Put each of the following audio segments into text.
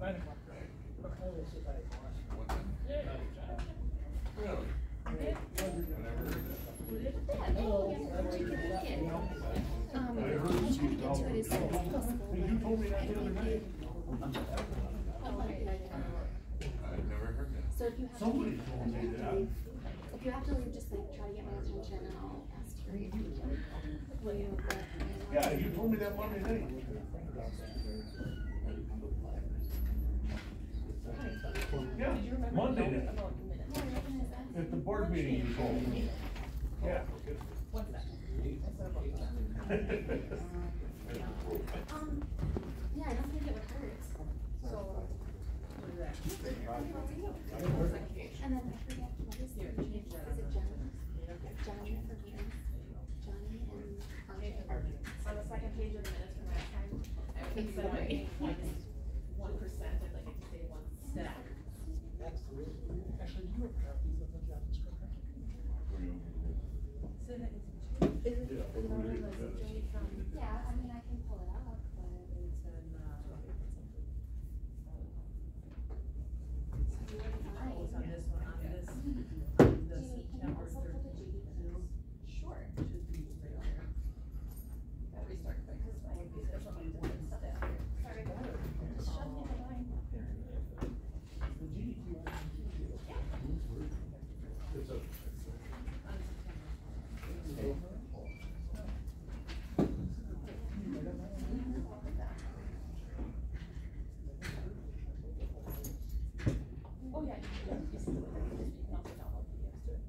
9 o'clock. Really? You told me that the other night. I've never heard that. So if you have Somebody told me that. if you have to leave, just like try to get my attention and I'll ask you if you can. Yeah, you told me that Monday night. Yeah, Monday night. At the board meeting you told me. Yeah. Yeah, I don't think it would hurt. So. And then I forget, what is their name? Is it Johnny? Johnny for Venus? Johnny and RJ. On the second page of the minutes from last time, I would instead of making like 1%, I'd like it to say 1 step. Actually, do you have copies of the job description? So that is Yeah, I mean, I can pull it up, but it's on this one, on this, the September 13th. Sure. Should be right on there. Gotta restart quick, cause I think there's something different stuff out here. Sorry, go ahead. Just shut me the line. It's a. Oh, yeah, you see what they're doing. You can also download PDFs to it.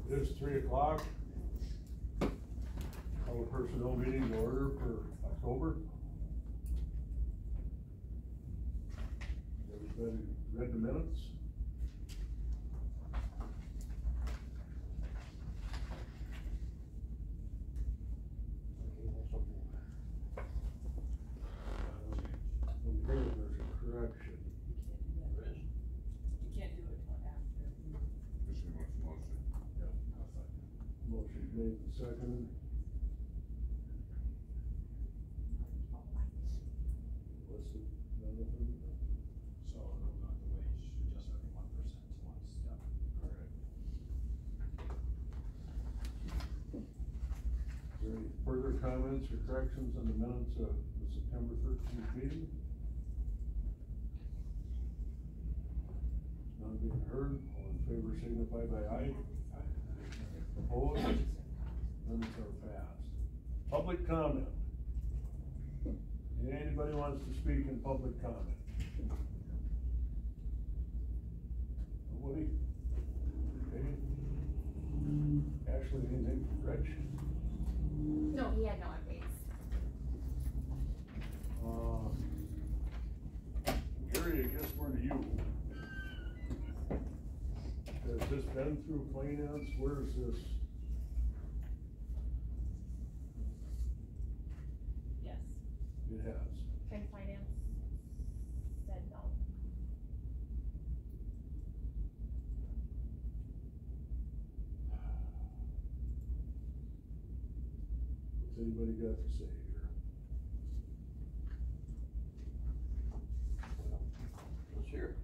It is 3 o'clock. Call the personnel meeting to order for October. Everybody read the minutes? Over here, there's a correction. You can't do it until after. Motion made and seconded. What's the, nothing? So not the wage adjustment from 1% to 1 step. Correct. Is there any further comments or corrections on the minutes of the September 13th meeting? None being heard, all in favor signify by aye. Opposed? Minutes are passed. Public comment. Anybody wants to speak in public comment? Nobody? Okay. Ashley, anything for Rich? No, he had no updates. Gary, I guess we're to you. Has this been through finance? Where is this? Yes. It has. And finance said no. What's anybody got to say here? Let's hear it.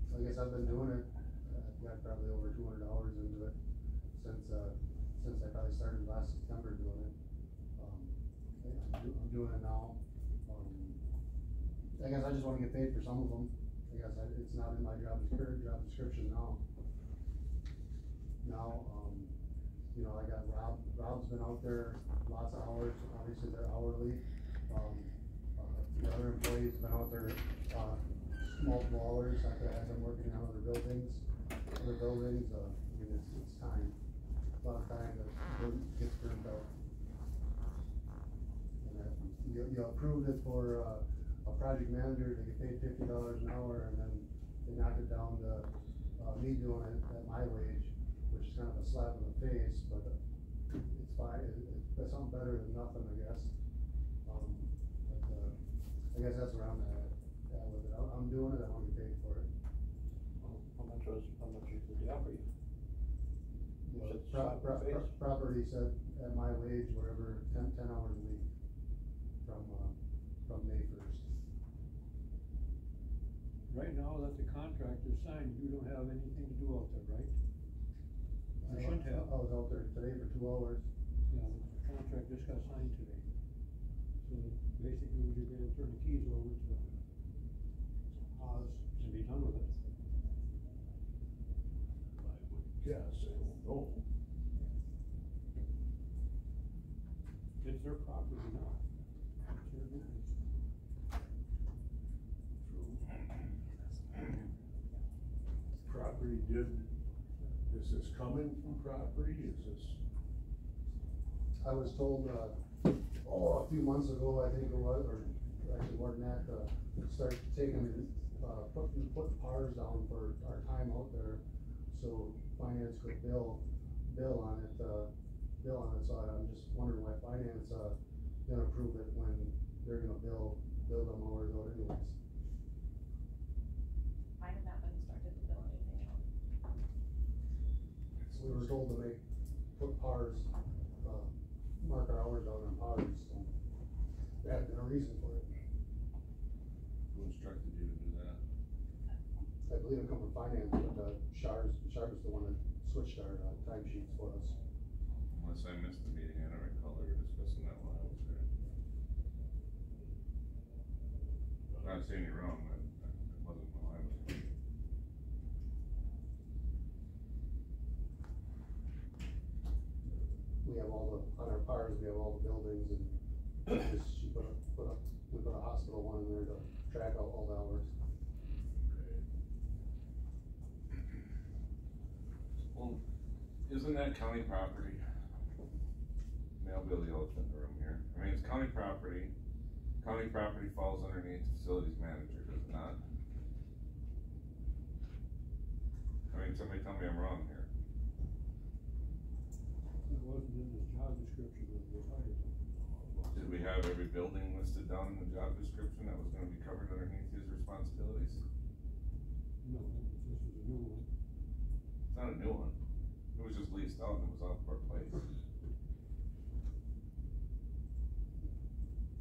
So I guess I've been doing it, I've got probably over $200 into it since I probably started last September doing it. I'm doing it now. I guess I just wanna get paid for some of them. I guess it's not in my job description now. You know, I got Rob's been out there lots of hours, obviously they're hourly. The other employees have been out there, multiple hours. I've had them working in other buildings. I mean, it's time, a lot of time that gets burnt out. And you approved it for a project manager to get paid $50 an hour, and then they knocked it down to me doing it at my wage, which is kind of a slap in the face, but it's fine. It's something better than nothing, I guess. I guess that's where I'm at. I'm doing it, I wanna get paid for it. How much did they offer you? You Well, said slap in the face? Property said at my wage, whatever, 10 hours a week from May 1st. Right now that the contract is signed, you don't have anything to do out there, right? You shouldn't have. I was out there today for 2 hours. Yeah, the contract just got signed today. So basically, you're gonna turn the keys over to Oz and be done with it. I would guess, I don't know. It's their property now. It's their business. Property is this coming from property, is this? I was told, a few months ago, I think it was, or actually more than that, start taking, put PARs down for our time out there, so finance could bill on it, so I'm just wondering why finance, didn't approve it when they're gonna bill them hours out anyways. I have not been instructed to bill anything out. We were told to put PARs, mark our hours out on PARs, so there had been a reason for it. Who instructed you to do that? I believe it come from finance, but, Char's the one that switched our, time sheets for us. Unless I missed the meeting, I don't recall they were discussing that while I was there. Not saying you're wrong, but it wasn't while I was there. We have on our PARs, we have all the buildings and we put a hospital one in there to track out all the hours. Well, isn't that county property? I'll build the elephant in the room here. I mean, it's county property. County property falls underneath facilities manager, does it not? I mean, somebody tell me I'm wrong here. It wasn't in the job description when we hired them. Did we have every building listed down in the job description that was gonna be covered underneath his responsibilities? No, this is a new one. It's not a new one. It was just leased out and it was off our plate.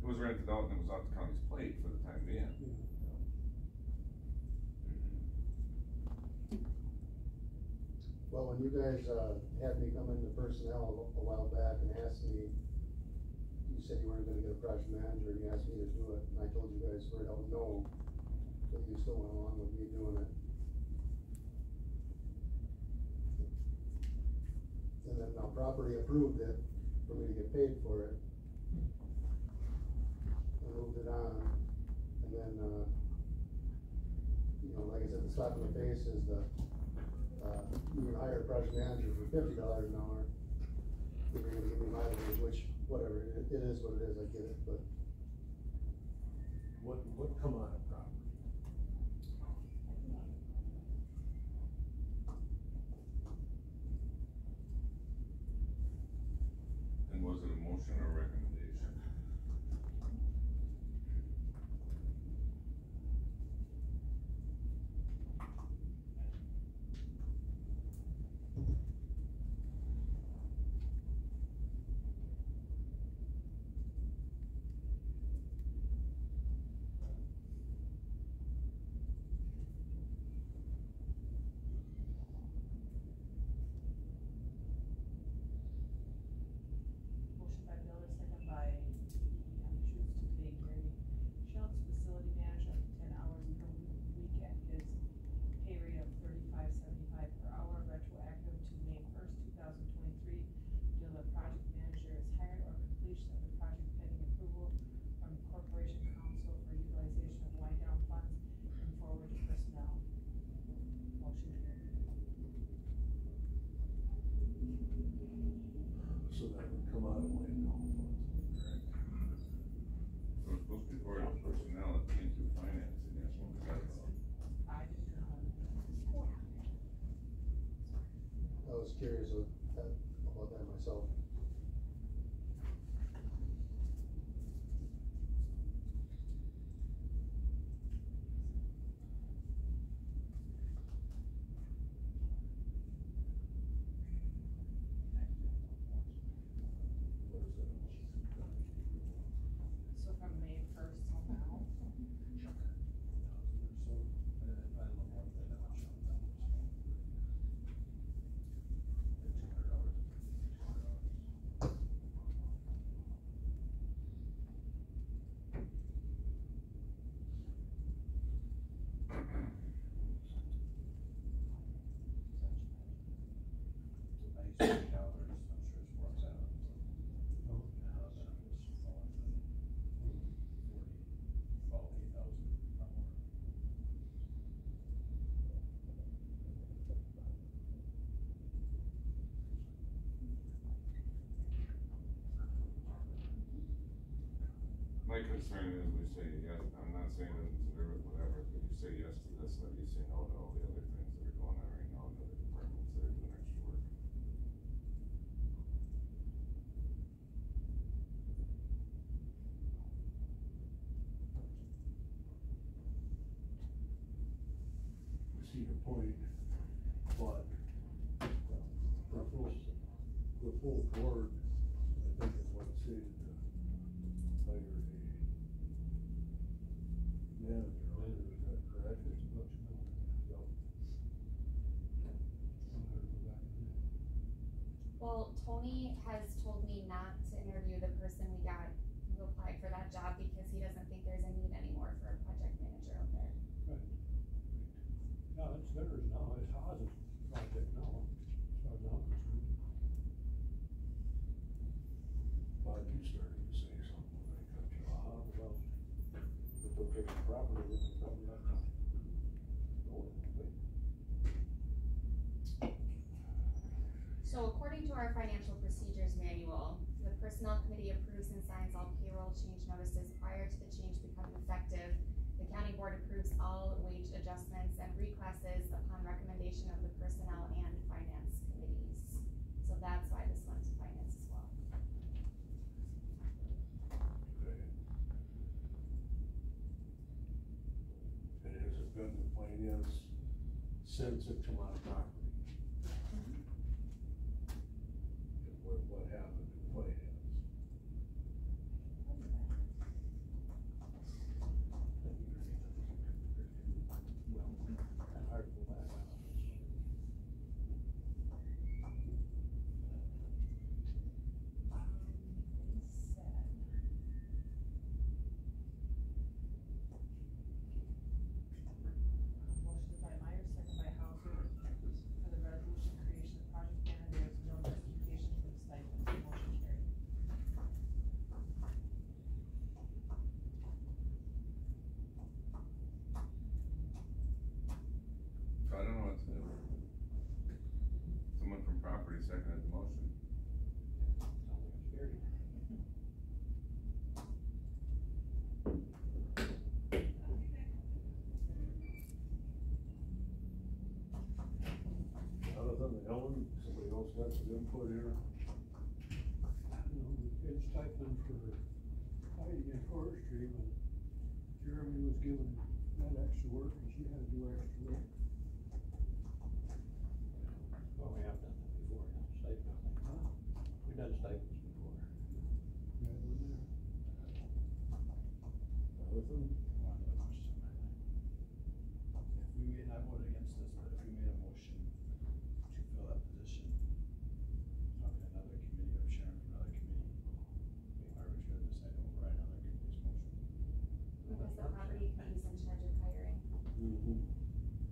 It was rented out and it was off the county's plate for the time being. Yeah. Well, when you guys, had me come into personnel a while back and asked me, you said you weren't gonna get a project manager and you asked me to do it, and I told you guys right out no, but you still went along with me doing it. And then now property approved it for me to get paid for it. I moved it on, and then, like I said, the slap in the face is you would hire a project manager for $50 an hour. If you're gonna give me my wage, which, whatever, it is what it is, I get it, but. What come out of property? And was it a motion or recommendation? Motion by Miller, second by Schutz to pay Gary Schultz, facility manager, up to 10 hours per week at his pay rate of $35.75 per hour, retroactive to May 1st, 2023, until the project manager is hired or completion of the project pending approval from Corporation Council for utilization of wind down funds and forward to personnel. Motion carried. So that would come out of my account. Correct. So it's supposed to be forwarded to personnel, it came through finance, and that's what we got about. I didn't know. I was curious about that myself. My concern is we say yes, I'm not saying it doesn't deserve it, whatever, but you say yes to this, but you say no to all the other things that are going on right now in other departments that are doing extra work. I see your point, but the full board, I think is what it said, hire a manager, is that correct? It's much more. Yep. Well, Tony has told me not to interview the person we got who applied for that job because he doesn't think there's a need anymore for a project manager out there. Right. No, it's theirs now, it's Haas's project now, as far as I'm concerned. But you started to say something when I cut you off. Well, if they'll take the property, then they probably have to go with it, but. So according to our financial procedures manual, the personnel committee approves and signs all payroll change notices prior to the change becoming effective. The county board approves all wage adjustments and reclasses upon recommendation of the personnel and finance committees. So that's why this went to finance as well. Okay. And has it been to finance since it come out of property? And what happened in finance? Well, hard to go back on it. Motion by Myers, second by Hauser, for the resolution creation of project manager, there's no justification for the stipend, motion carried. So I don't know what to do. Someone from property seconded the motion. Sounds like it's scary. Other than Ellen, somebody else got some input here? You know, we paid stipend for Heidi in forestry when Jeremy was given that extra work and she had to do extra work. Well, we have done that before, stipend, huh? We've done stipends before. Yeah, we're there. Jonathan? One other question. If we may not vote against this, but if we made a motion to fill that position, talking to another committee or sharing from another committee, are we sure this item override another committee's motion? Because the property committee's in charge of hiring. Mm-hmm.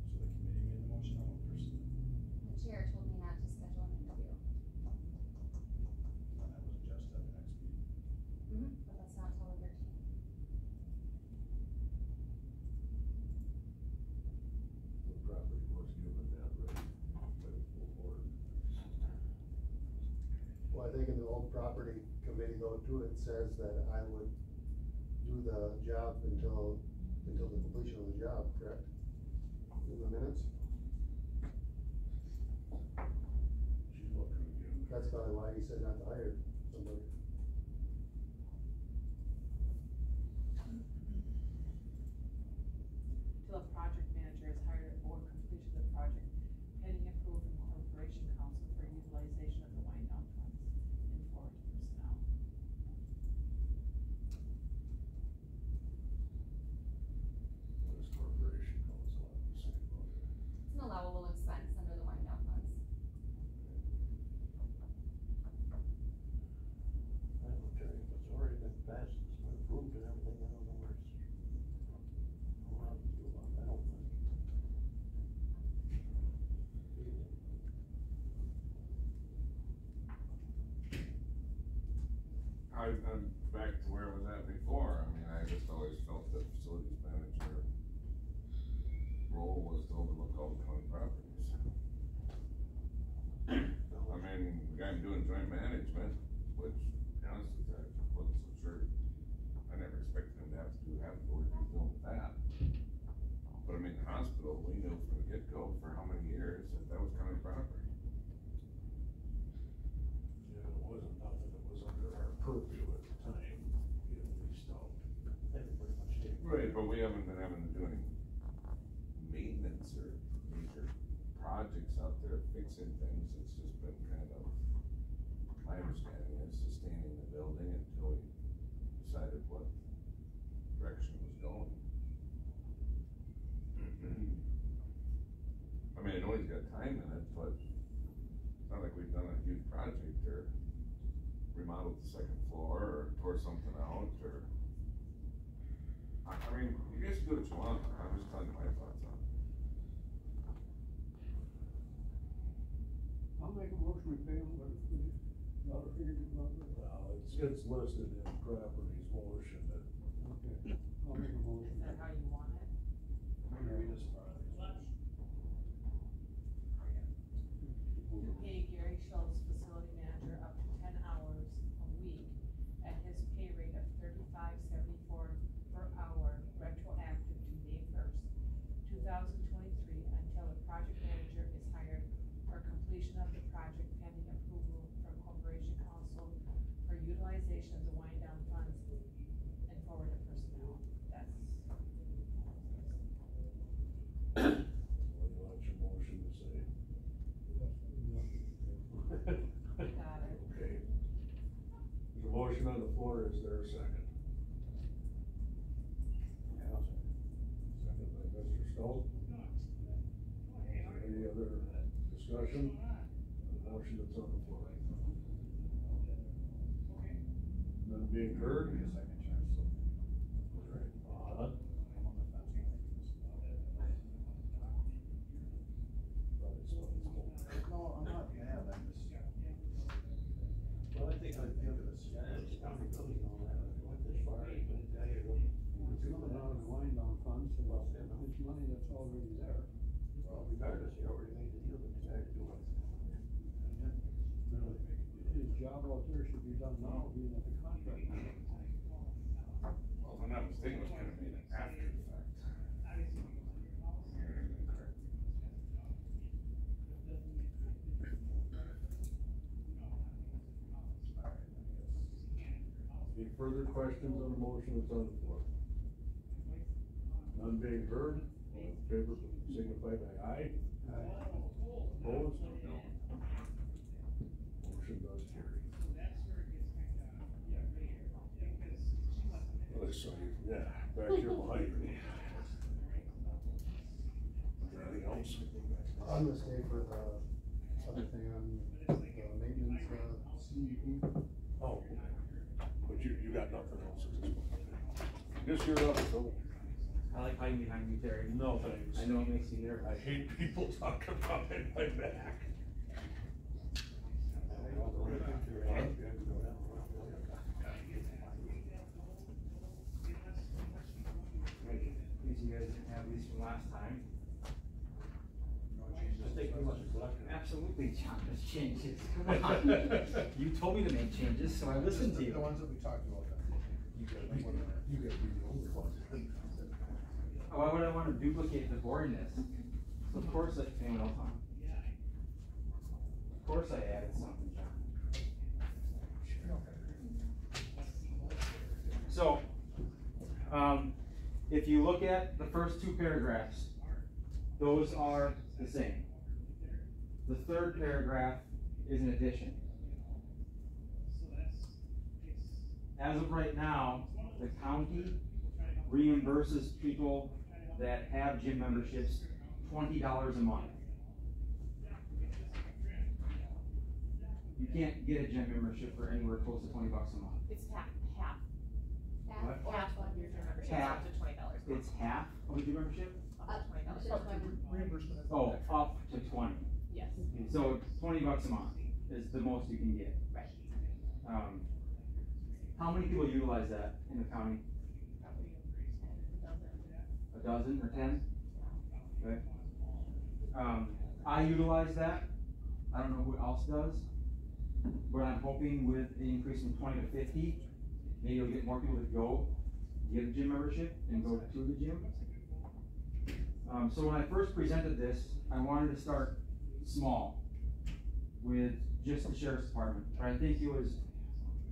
So the committee made the motion on one person, The chair told me not to schedule an interview. and that was adjusted at the next meeting. But that's not till the 13th. The property was given that right by the full board. Well, I think in the old property committee though too, it says that I would do the job until the completion of the job, correct? In the minutes? She's looking again. That's probably why he said not to hire somebody. Till a project manager is hired or completion of the project, pending approval from corporation council for utilization of the wind down funds in forward personnel. What does corporation council have to say about it? It's an allowable expense under the wind down funds. I will tell you, if it's already been passed, it's been approved and everything, I don't know where it's. I don't know how to do about it, I don't think. I'm back to where I was at before. I mean, I just always felt that facilities manager role was to overlook all the county properties. I mean, the guy doing joint management, which honestly, I wasn't so sure. I never expected hospital, we knew from the get-go for how many years that was county property. Yeah, it wasn't nothing that was under our purview at the time, we at least don't. They were pretty much taken. Right, but we haven't been having to do any maintenance or major projects out there fixing things, it's just been kind of, my understanding is sustaining the building until we decided what direction it was going. I mean, I know he's got time in it, but it's not like we've done a huge project or remodeled the second floor or tore something out or, I mean, you guys can do what you want, I'm just telling you my thoughts on it. I'll make a motion to pay them, but if we, not a figure to go over. Well, it's listed in properties motion that. Okay, I'll make a motion. Is that how you want it? I'm gonna read this part. To pay Gary Schultz, facility manager, up to 10 hours a week at his pay rate of $35.74 per hour, retroactive to May 1st, 2023, until a project manager is hired for completion of the project pending approval from Corporation Council for utilization of the wind down funds and forwarded personnel. That's. What do you want your motion to say? Got it. Okay. There's a motion on the floor, is there a second? Yeah. Second by Mr. Stoll. Any other discussion? The motion that's on the floor. None being heard? Give me a second, Chair, so. Right. I'm on the fence. No, I'm not mad, I'm just. Well, I think I'd give it a chance, county building and all that, I went this far, but now you're looking. It's coming out of the wind down funds, so it's money that's already there. Well, regardless, you already made the deal, but you gotta do it. Really make a deal. His job out there should be done now, being at the contract. Well, if I'm not mistaken, it was kind of made after the fact. Any further questions on the motion that's on the floor? None being heard, all in favor, signify by aye. Opposed? No. Motion does carry. Well, I saw you, yeah, back here behind me. Anything else? On this day for the other thing on the maintenance, CEP. Oh, but you got nothing else at this point? Guess you're up, so. I like hiding behind you, Terry. No, thanks. I know it makes you nervous. I hate people talking about it in my back. At least you guys didn't have these from last time. No changes. Just take too much collection. Absolutely, John, there's changes. Come on. You told me to make changes, so I listened to you. The ones that we talked about, then. You gotta be the only one. Why would I want to duplicate the boringness? So of course I, anyone else on? Of course I added something, John. So, if you look at the first two paragraphs, those are the same. The third paragraph is an addition. As of right now, the county reimburses people that have gym memberships $20 a month. You can't get a gym membership for anywhere close to $20 a month. It's half. What? Half of your gym membership, Half. up to $20. It's half of a gym membership? Up to $20. Reimbursement is. Oh, up to 20. Yes, So $20 a month is the most you can get. right. How many people utilize that in the county? Probably A dozen or 10? Okay. I utilize that. I don't know who else does, but I'm hoping with an increase from 20 to 50, maybe you'll get more people to go get a gym membership and go to the gym. So when I first presented this, I wanted to start small with just the sheriff's department. But I think it was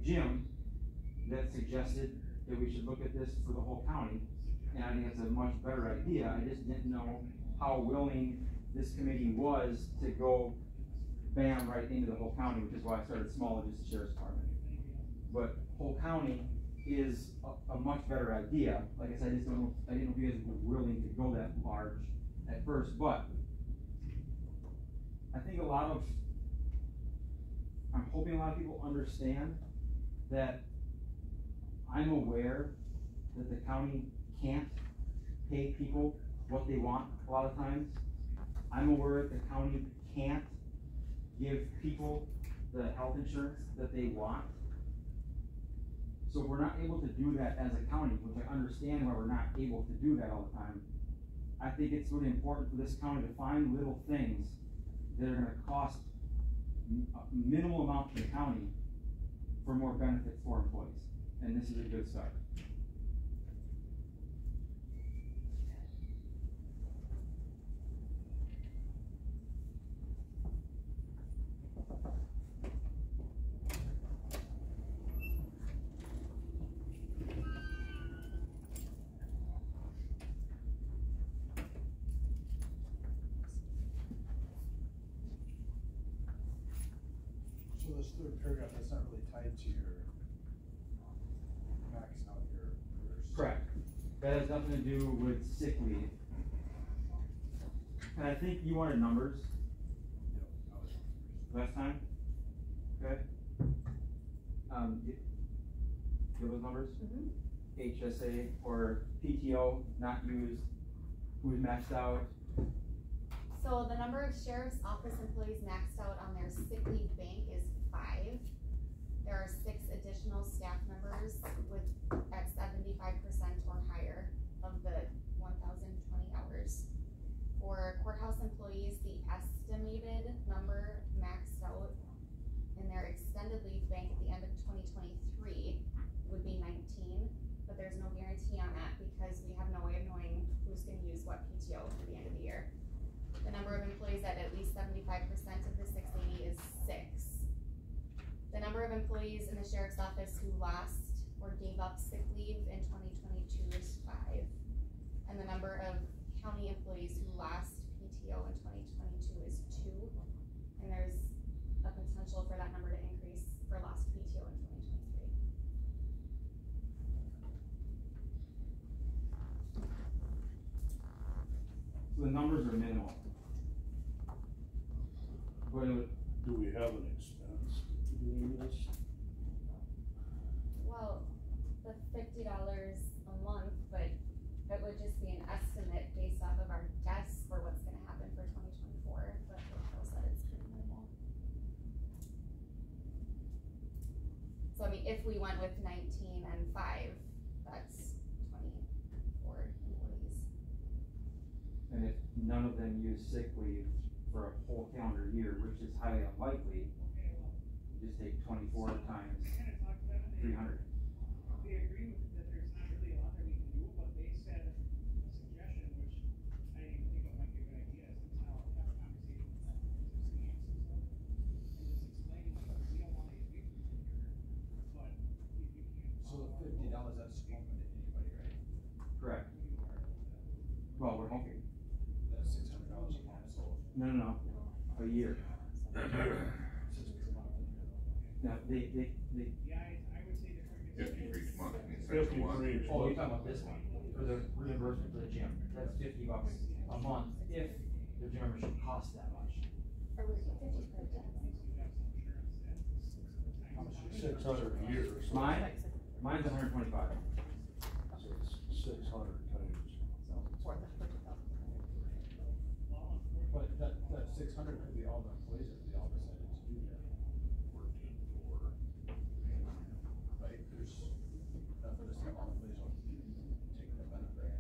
Jim that suggested that we should look at this for the whole county. And I think it's a much better idea. I just didn't know how willing this committee was to go bam right into the whole county, which is why I started small with just the sheriff's department. But whole county is a much better idea. Like I said, I didn't know if you guys were willing to go that large at first, but I think I'm hoping a lot of people understand that I'm aware that the county can't pay people what they want a lot of times. I'm aware that the county can't give people the health insurance that they want. So if we're not able to do that as a county, which I understand why we're not able to do that all the time, I think it's really important for this county to find little things that are gonna cost a minimal amount to the county for more benefits for employees. And this is a good start. So this third paragraph, that's not really tied to your maxing out your. Correct. That has nothing to do with sick leave. And I think you wanted numbers last time, okay? Give those numbers? HSA or PTO not used, who's maxed out? So the number of sheriff's office employees maxed out on their sick leave bank is 5. There are 6 additional staff members at 75% or higher of the 1,020 hours. For courthouse employees, the estimated number maxed out in their extended leave bank at the end of 2023 would be 19, but there's no guarantee on that because we have no way of knowing who's gonna use what PTO through the end of the year. The number of employees at least 75% of the 680 is 6. The number of employees in the sheriff's office who lost or gave up sick leave in 2022 is 5. And the number of county employees who lost PTO in 2022 is 2. And there's a potential for that number to increase for lost PTO in 2023. So the numbers are minimal. But it would, Do we have an expense doing this? Well, the $50 a month, but it would just be an estimate based off of our guess for what's gonna happen for 2024, but Rachel said it's pretty minimal. So I mean, if we went with 19 and 5, that's 24 employees. and if none of them use sick leave for a whole calendar year, which is highly unlikely, you just take 24 times 300. They agree with that there's not really a lot that we can do, but they said a suggestion, which I didn't even think it might be a good idea, is to have a conversation with them, and just explain, because we don't want to get weak here, but if you can't. So the $50, that's open to anybody, right? Correct. Well, we're hoping. That's $600 a month, so. No, a year. 6 weeks a month. Now, they. Yeah, I would say the quickest. 50 for each month, I mean, 50 section 1. for each. Oh, you're talking about this one, for the reimbursement for the gym, that's $50 a month, if the gym membership costs that much. Or would it be 50 per day? How much is 600 a year. So Mine's 125. so it's 600 times. But that 600 could be all the employees if they all decided to do that. 14 for. Right, there's, not for this, all employees will take the benefit.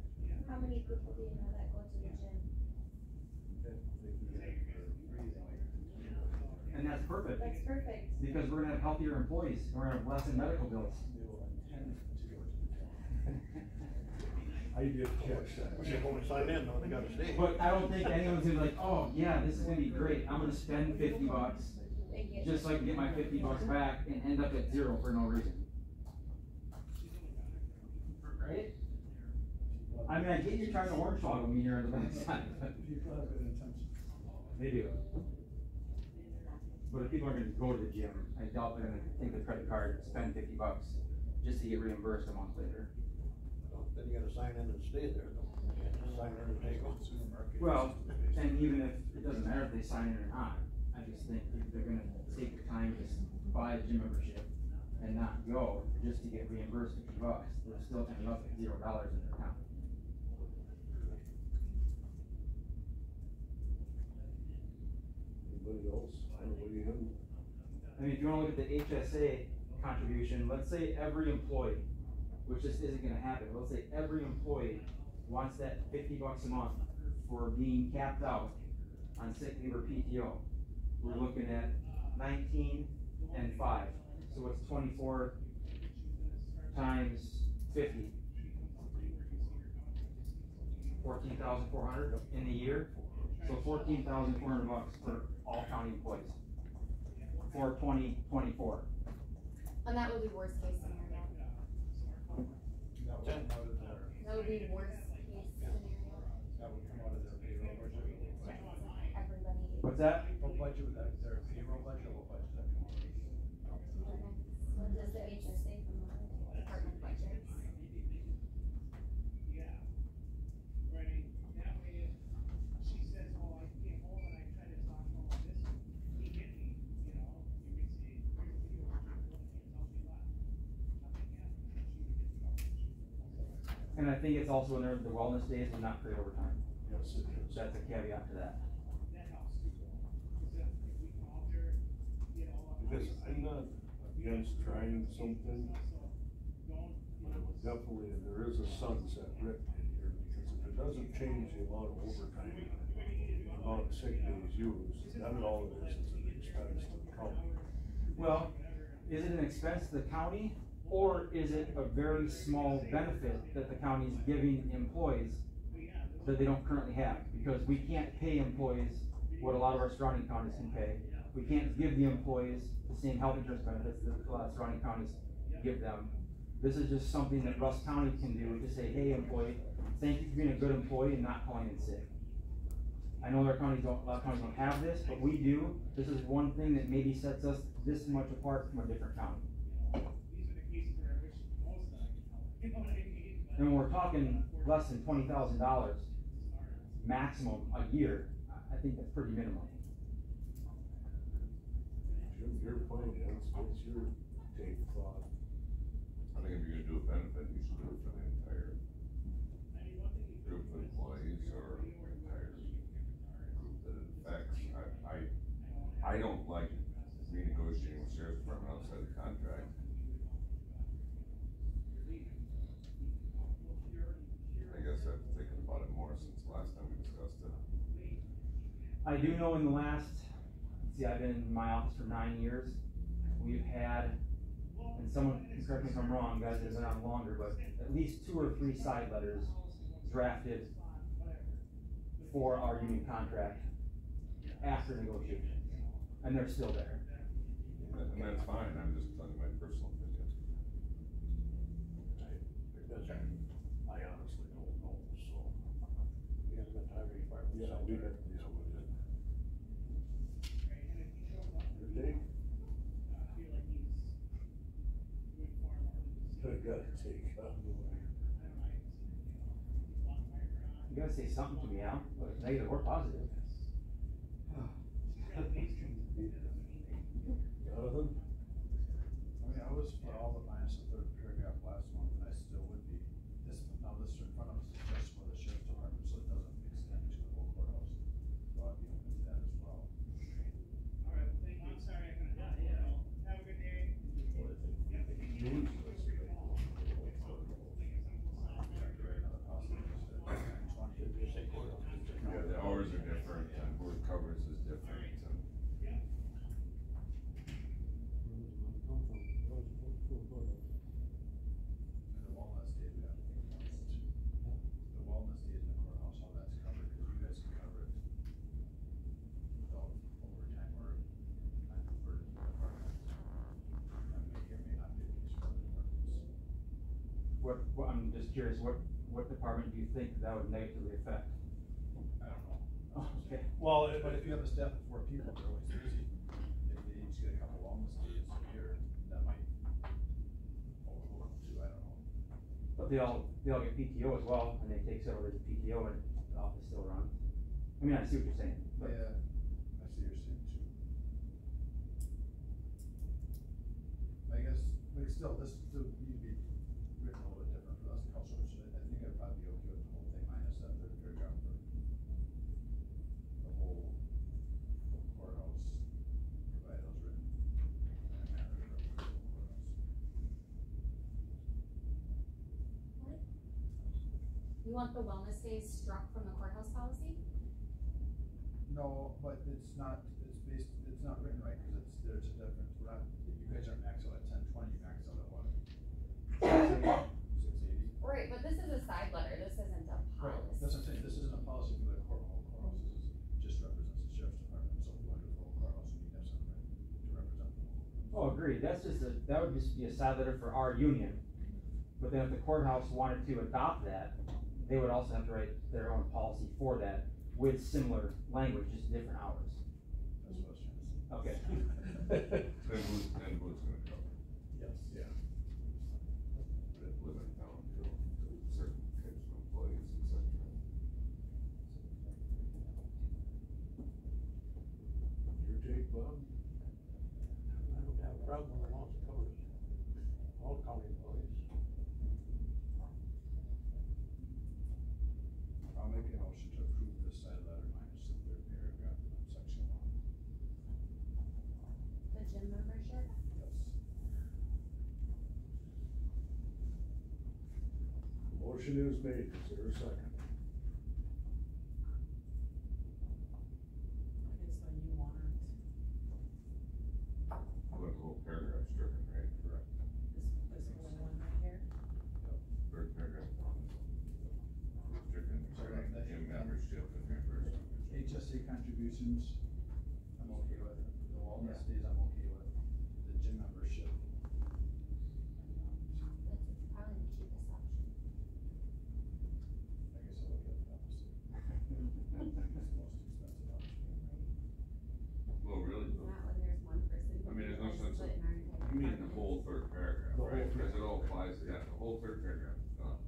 How many people do you know that go to the gym? If they do that for free, they might. And that's perfect, That's perfect. because we're gonna have healthier employees, and we're gonna have less in medical bills. They will intend to go to the gym. I I did catch that. We should only sign in, though, they gotta stay. But I don't think anyone's gonna be like, oh, yeah, this is gonna be great, I'm gonna spend $50, just so I can get my $50 back and end up at zero for no reason. Right? I mean, I get you're trying to hornswoggle me here on the backside, but People have good intentions. they do. But if people are gonna go to the gym, I doubt they're gonna take the credit card, spend $50 just to get reimbursed a month later. Then you gotta sign in and stay there, though. You can't just sign in and take off. Well, and even if, it doesn't matter if they sign in or not, I just think if they're gonna take the time to buy a gym membership and not go, just to get reimbursed $50, they're still ending up at $0 in their account. Anybody else? What do you do? I mean, if you wanna look at the HSA contribution, let's say every employee, which this isn't gonna happen, but let's say every employee wants that $50 a month for being capped out on sick leave or PTO. We're looking at 19 and 5, so it's 24 times 50. 14,400 in a year, so $14,400 for all county employees for 2024. And that would be worst case scenario. That would be worst case scenario. That would come out of their payroll budget. Everybody. What's that? What budget would that, their payroll budget, or what budget that come out of? What does the HSA come out of? Department budgets. Yeah. Right, that way, if she says, oh, I came home and I tried to talk about this, he hit me, you know, you can say, here's the video, tell me that. Nothing happened, she would get trouble. And I think it's also in there, the wellness days would not create overtime. Yes, it is. That's a caveat to that. That helps too, because if we come out there, you know. Because I'm not against trying something, but definitely, there is a sunset written in here, because if it doesn't change the amount of overtime, the amount of sick days used, then all it is an expense to the county. Well, is it an expense to the county, or is it a very small benefit that the county is giving employees that they don't currently have? Because we can't pay employees what a lot of our surrounding counties can pay. We can't give the employees the same health insurance benefits that a lot of surrounding counties give them. This is just something that Rusk County can do to say, hey employee, thank you for being a good employee and not calling in sick. I know a lot of counties don't have this, but we do. This is one thing that maybe sets us this much apart from a different county. These are the cases where I wish most of them could help, you know what I mean? And when we're talking less than $20,000 maximum a year, I think that's pretty minimum. Your point is, what's your take thought? I think if you're gonna do a benefit, you should do it for the entire group of employees or entire group that it affects. I don't like renegotiating with sheriff's department outside the contract. I guess I've been thinking about it more since the last time we discussed it. I do know in the last, I've been in my office for 9 years. We've had, and someone can correct me if I'm wrong, guys that have been on longer, but at least 2 or 3 side letters drafted for our union contract after negotiations, and they're still there. And that's fine, I'm just telling you my personal opinion. I honestly don't know, so. We haven't been hiring departments. Yeah, we got these over there. Your take? I gotta take, You gotta say something to me, Al, whether it's negative or positive. Jonathan? I mean, I was for all the minus the third paragraph last month, and I still would be. This, now this in front of us is just for the sheriff's department, so it doesn't extend to the whole courthouse. So I'd be open to that as well. All right, thank you, I'm sorry I couldn't help you, have a good day. Yeah, the hours are different, and who it covers is different, and I'm just curious, what department do you think that would negatively affect? I don't know. Oh, okay. Well, But if you have a staff of 4 people, they're always busy. If they each get a couple wellness days a year, that might overload them too, I don't know. But they all get PTO as well, and they take several days of PTO and the office still runs. I mean, I see what you're saying, but. Yeah, I see what you're saying too. I guess, but still, this still need to be written a little bit different for us, culture, so I think I'd probably be okay with the whole thing minus that third paragraph for the whole courthouse, provided those written in a manner of the courthouse. You want the wellness days struck from the courthouse policy? No, but it's not written right, cause there's a difference, we're not, you guys aren't maxed out at 1020, you maxed out at what? 680? Right, but this is a side letter, this isn't a Right, policy. that's what I'm saying, this isn't a policy for the whole courthouse, this is just represents the sheriff's department, so if you want to do the whole courthouse, you need to have something to represent the whole. Oh, agreed, that would just be a side letter for our union. But then if the courthouse wanted to adopt that, they would also have to write their own policy for that with similar language, just different hours. That's what I was trying to say. Okay. Then who's gonna cover? Yes. Yeah. But it limit down to certain types of employees, et cetera. Your take, Bob? I don't have a problem with the law that covers all county employees. I'll make a motion to approve this side letter minus the third paragraph in section 1. The gym membership? Yes. Motion is made, is there a second? Okay, so you want, I want the whole paragraph stricken, right? Correct. this whole one right here? Third paragraph down. Stricken, Sorry, that- gym membership and reimbursement. HSA contributions, I'm okay with, the wellness Yeah. days, I'm okay with, the gym membership. That's probably the cheapest option. I guess I'll look at the opposite. It's the most expensive option. Well, really, though. Not when there's one person. I mean, there's no who sense split of- in our entire You mean the department. whole third paragraph, The whole right? Because third. it all applies, yeah, the whole third paragraph is gone.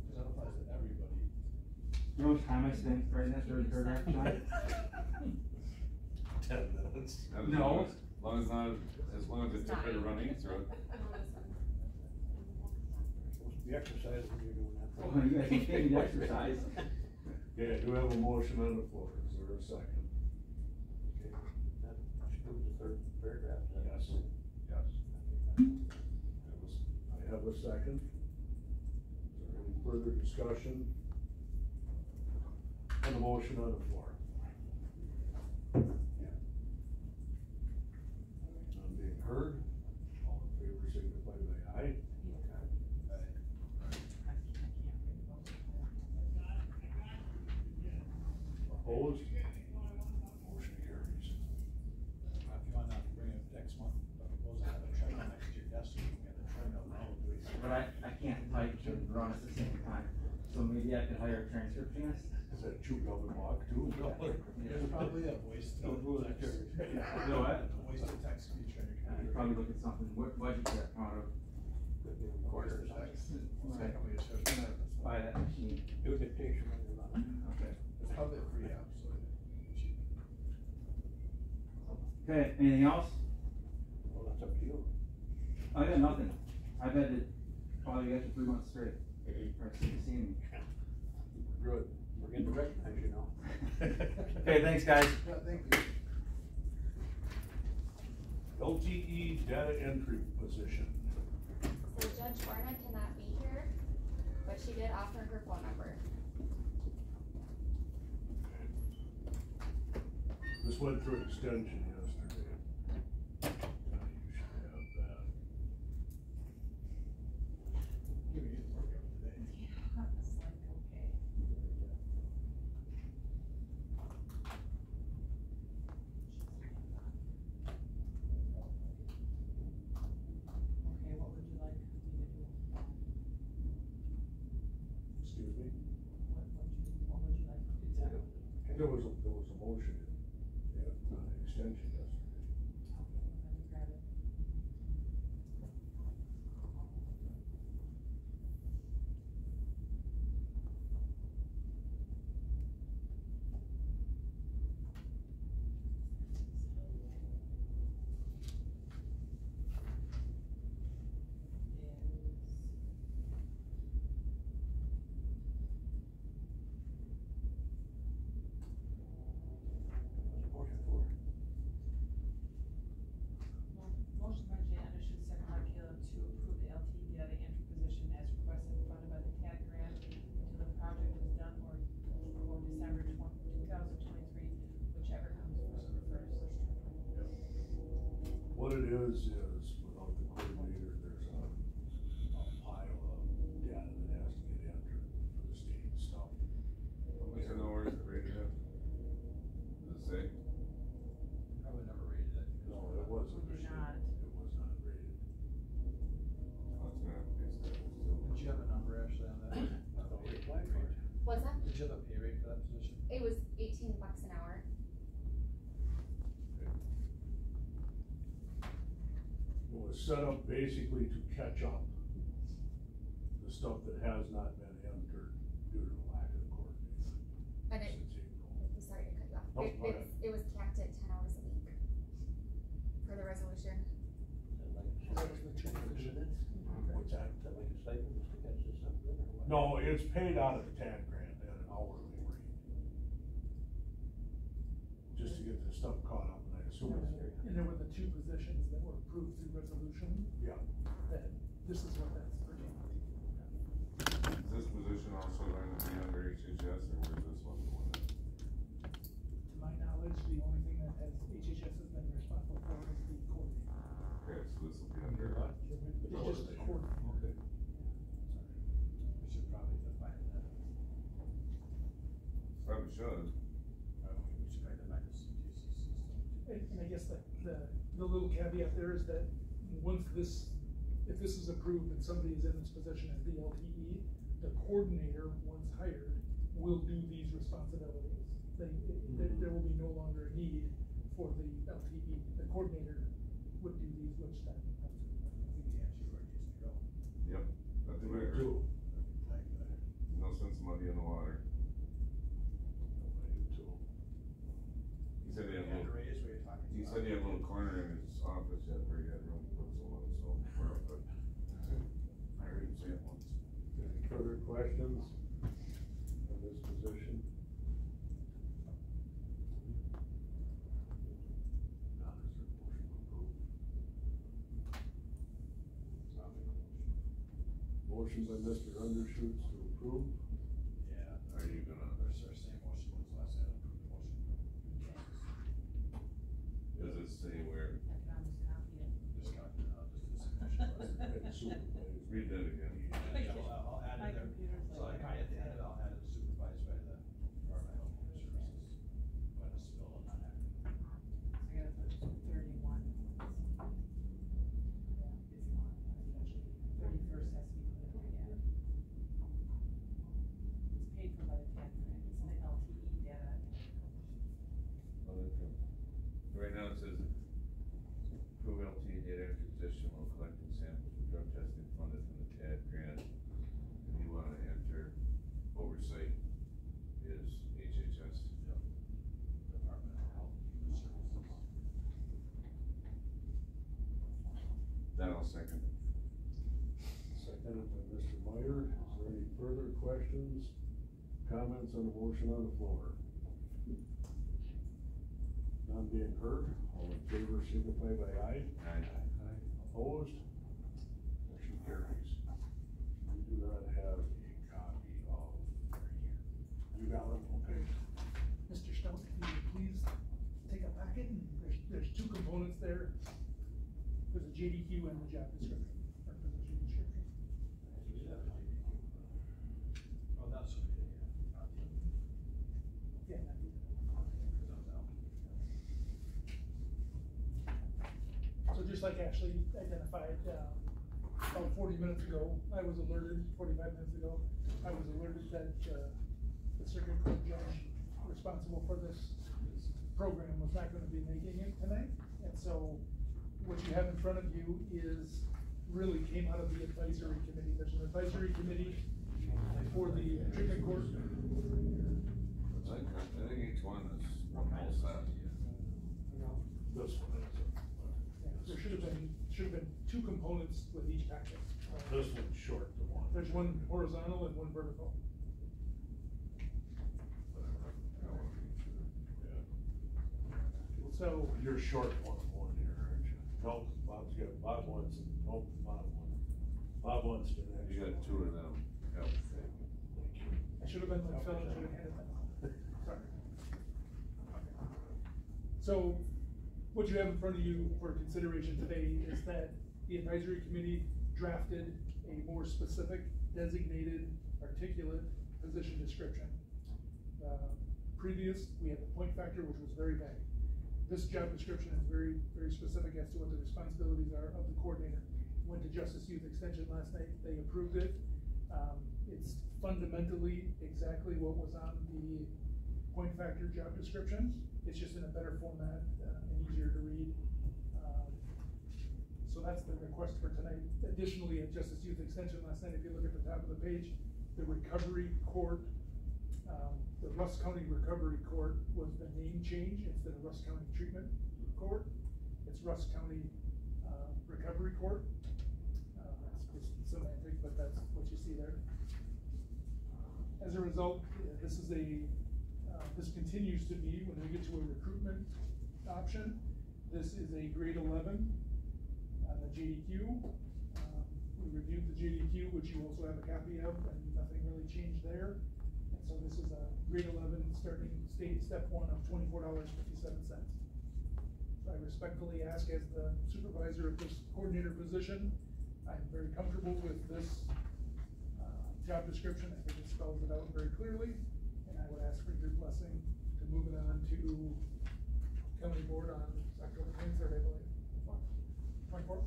Cause that applies to everybody. You know how much time I spent writing that third paragraph tonight? 10 minutes. As No. long as long as it's It's not better even- running through it. Supposed to be exercising when you're doing that. Oh, you guys can pay me to exercise. Okay, I do have a motion on the floor, is there a second? Okay, That excludes the third paragraph. Yes. Yes. I have a second. Is there any further discussion on the motion on the floor? None being heard, all in favor signify by aye. Opposed? Motion carries. If you wanna bring it next month, propose I have a treadmill next to your desk, so you can get the treadmill now, do it. But I can't type and run at the same time, so maybe I could hire a transcriptionist. Is that chew gum and walk too? There's probably a voice to text. You know what? Voice to text feature on your I computer. could probably look at something, what budget you got out of, Voice to text. Right. Somebody just has to- buy that machine. Do dictation when you're not. Okay. It's probably a free app, so it's cheap. Okay, anything else? Well, that's up to you. I got nothing. I've had to follow you guys for 3 months straight. Or seeing me. Good. We're getting to recognize you now. Okay, thanks, guys. Yeah, thank you. LTE data entry position. So Judge Barna cannot be here, but she did offer her phone number. This went through extension yesterday. You should have that. Give me a workout today. It's like, okay. Okay, what was there was a motion in, extension yesterday. Let me grab it. Motion for. Motion by Jay Undershoot, second by Caleb, to approve the LTE data entry position as requested and funded by the TAG grant until the project is done or December 2023, whichever comes first. What it is without the coordinator, there's a pile of data that has to get entered for the state stuff. Mr. Norris, rated it? Does it say? Probably never rated it. No, it wasn't. We do not. It was not rated. Oh, it's gonna have to be established still. Did you have a number actually on that? I thought we applied for it. What's that? Did you have a pay rate for that position? It was $18 an hour. It was set up basically to catch up the stuff that has not been entered due to the lack of coordination And it, since April. sorry to cut you off. No, It, go ahead. it was capped at 10 hours a week for the resolution. That was the two positions. What's that? Is that like a stipend just to catch this up then, or what? No, it's paid out of the TAG grant at an hourly rate. Just to get the stuff caught up, and I assume it's, And there were the two positions that were approved through resolution, yeah. that this is what that's pertaining to. Is this position also going to be under HHS, or where's this one going in? To my knowledge, the only thing that has, HHS has been responsible for is the coordinator. Okay, so this will be under. It's just the coordinator. Okay. We should probably define that. Probably should. We should probably define the CTCC stuff. And I guess the little caveat there is that once this, if this is approved and somebody is in this position as the LTE, the coordinator, once hired, will do these responsibilities. There will be no longer a need for the LTE, the coordinator would do these, which then becomes. I think the answer where it needs to go. Yep, that's Me what I heard. too. Like that. No sense muddy in the water. I do too. He said he had a And little, raise what you're talking about. he said he had a little corner in his office yet where he had room to put someone, so we're up, but I heard him say it once. Any further questions on this position? Now, is there a motion to approve? I'll make a motion. Motion by Mr. Undershoots to approve. Yeah. Are you gonna, There's our same motion was last time, approve the motion. does it say where, I can almost copy it. Just got, just this motion. read that again? Yeah, I'll add My in there. computer's So like. at the end of it, I'll add it supervised by the Department of Health and Human Services. When a spill on that happened. I gotta put 31. It's not, actually, 31st has to be put in there, It's paid for by the TAG grant, it's an LTE data. Oh, okay. Right now it says, approve LTE data entry position while collecting samples for drug testing funded from the TAD grant. And you wanna enter oversight is HHS. Department of Health and Human Services. That I'll second. Seconded by Mr. Meyer. Is there any further questions, comments on the motion on the floor? None being heard, all in favor signify by aye. Aye. Opposed? Motion carries. We do not have a copy of, you got it, okay. Mr. Stout, if you would please take a packet, and there's two components there. There's a JDQ and the job description, or position description. Oh, that's what we did, yeah. Yeah, that'd be- Because I was out. So just like Ashley identified, about 40 minutes ago, I was alerted, 45 minutes ago, I was alerted that, the circuit court judge responsible for this program was not gonna be making it tonight. And so what you have in front of you is, really came out of the advisory committee. There's an advisory committee for the treatment court. I think each one is one whole set. This one is. There should have been two components with each packet. This one's short to one. There's one horizontal and one vertical. So. You're short one here, aren't you? No, Bob wants, Bob wants to. You got two of them. Yep. I should have been like Phil, I should have handed that. Sorry. So, what you have in front of you for consideration today is that the advisory committee drafted a more specific, designated, articulate position description. Previous, we had the point factor, which was very vague. This job description is very, very specific as to what the responsibilities are of the coordinator. Went to Justice Youth Extension last night, they approved it. It's fundamentally exactly what was on the point factor job descriptions. It's just in a better format and easier to read. So that's the request for tonight. Additionally, at Justice Youth Extension last night, if you look at the top of the page, the recovery court, the Rusk County Recovery Court was the name change instead of Rusk County Treatment Court. It's Rusk County Recovery Court. That's just semantic, but that's what you see there. As a result, this continues to be, when we get to a recruitment option, this is a grade 11 on the JDQ. We reviewed the JDQ, which you also have a copy of, and nothing really changed there. And so this is a grade 11 starting step one of $24.57. So I respectfully ask, as the supervisor of this coordinator position, I'm very comfortable with this job description. I think it spells it out very clearly, and I would ask for your blessing to move it on to county board on October 23rd, I believe. 24th?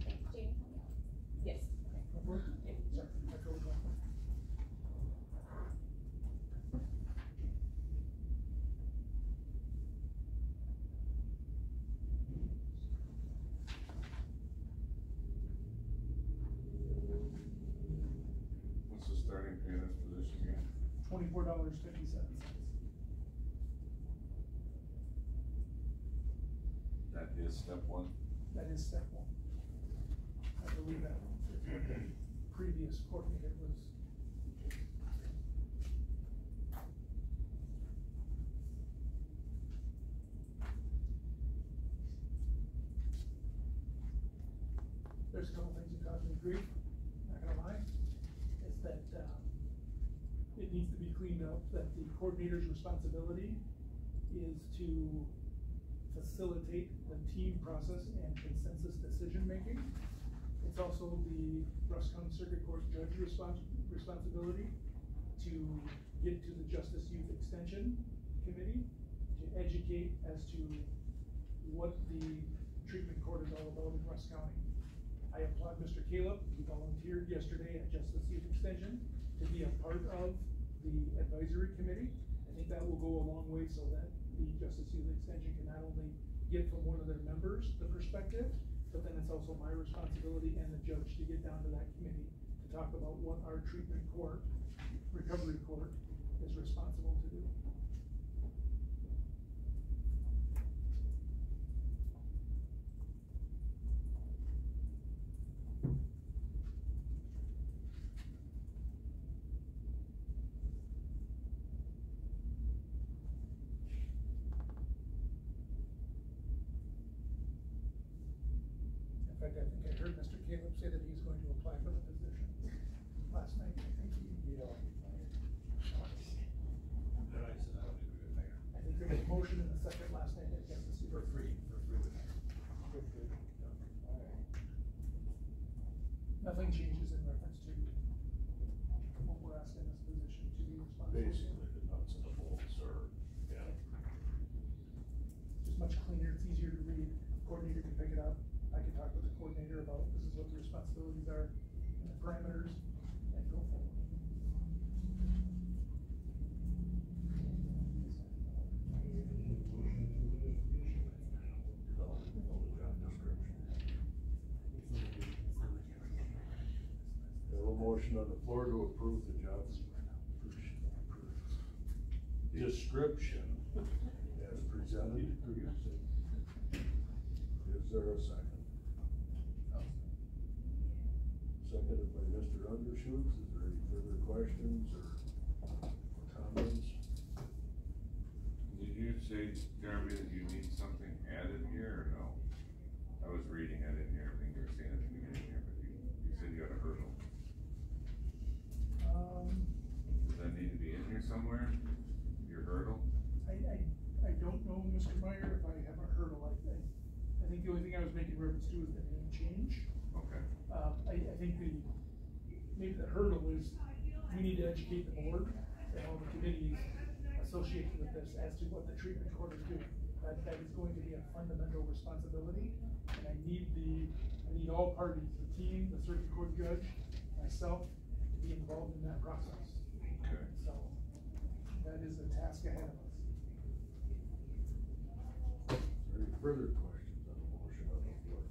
Okay, Jamie, help me out. Yes. 24th? Sorry, October 24th. What's the starting pay in this position again? $24.57. That is step one. That is step one. I believe that is what the previous coordinator was. There's a couple things that cause me grief, not gonna lie, is that, it needs to be cleaned up, that the coordinator's responsibility is to facilitate the team process and consensus decision-making. It's also the Rusk County Circuit Court judge responsibility to get to the Justice Youth Extension Committee to educate as to what the treatment court is all about in Rusk County. I applaud Mr. Caleb, he volunteered yesterday at Justice Youth Extension to be a part of the advisory committee. I think that will go a long way so that the Justice Youth Extension can not only get from one of their members the perspective, but then it's also my responsibility and the judge to get down to that committee to talk about what our treatment court, recovery court, is responsible to do. In fact, I think I heard Mr. Caleb say that he's going to apply for the position last night. I think he, Then I said I would agree with mayor. I think there was a motion in the second last night that gets us For free with mayor. Nothing changes in reference to what we're asking this position to be responsible for. Basically, the nuts and the bolts are, yeah. Just much cleaner, it's easier to read, coordinator can pick it up, I can talk with the coordinator about this is what the responsibilities are, and motion on the floor to approve the job description as presented. Is there a second? Seconded by Mr. Undershoots. Is there any further questions or comments? Did you say, Jeremy, that you need something added here, or no? I was reading, I didn't hear everything you were saying at the beginning here, but you said you had a hurdle. Does that need to be in here somewhere, your hurdle? I don't know, Mr. Meyer, if I have a hurdle. I think the only thing I was making reference to is the name change. Okay. I think maybe the hurdle is, we need to educate the board and all the committees associated with this as to what the treatment court is doing. That is going to be a fundamental responsibility, and I need all parties, the team, the circuit court judge, myself, to be involved in that process. Okay. So, that is a task ahead of us. Is there any further questions on the motion on the floor?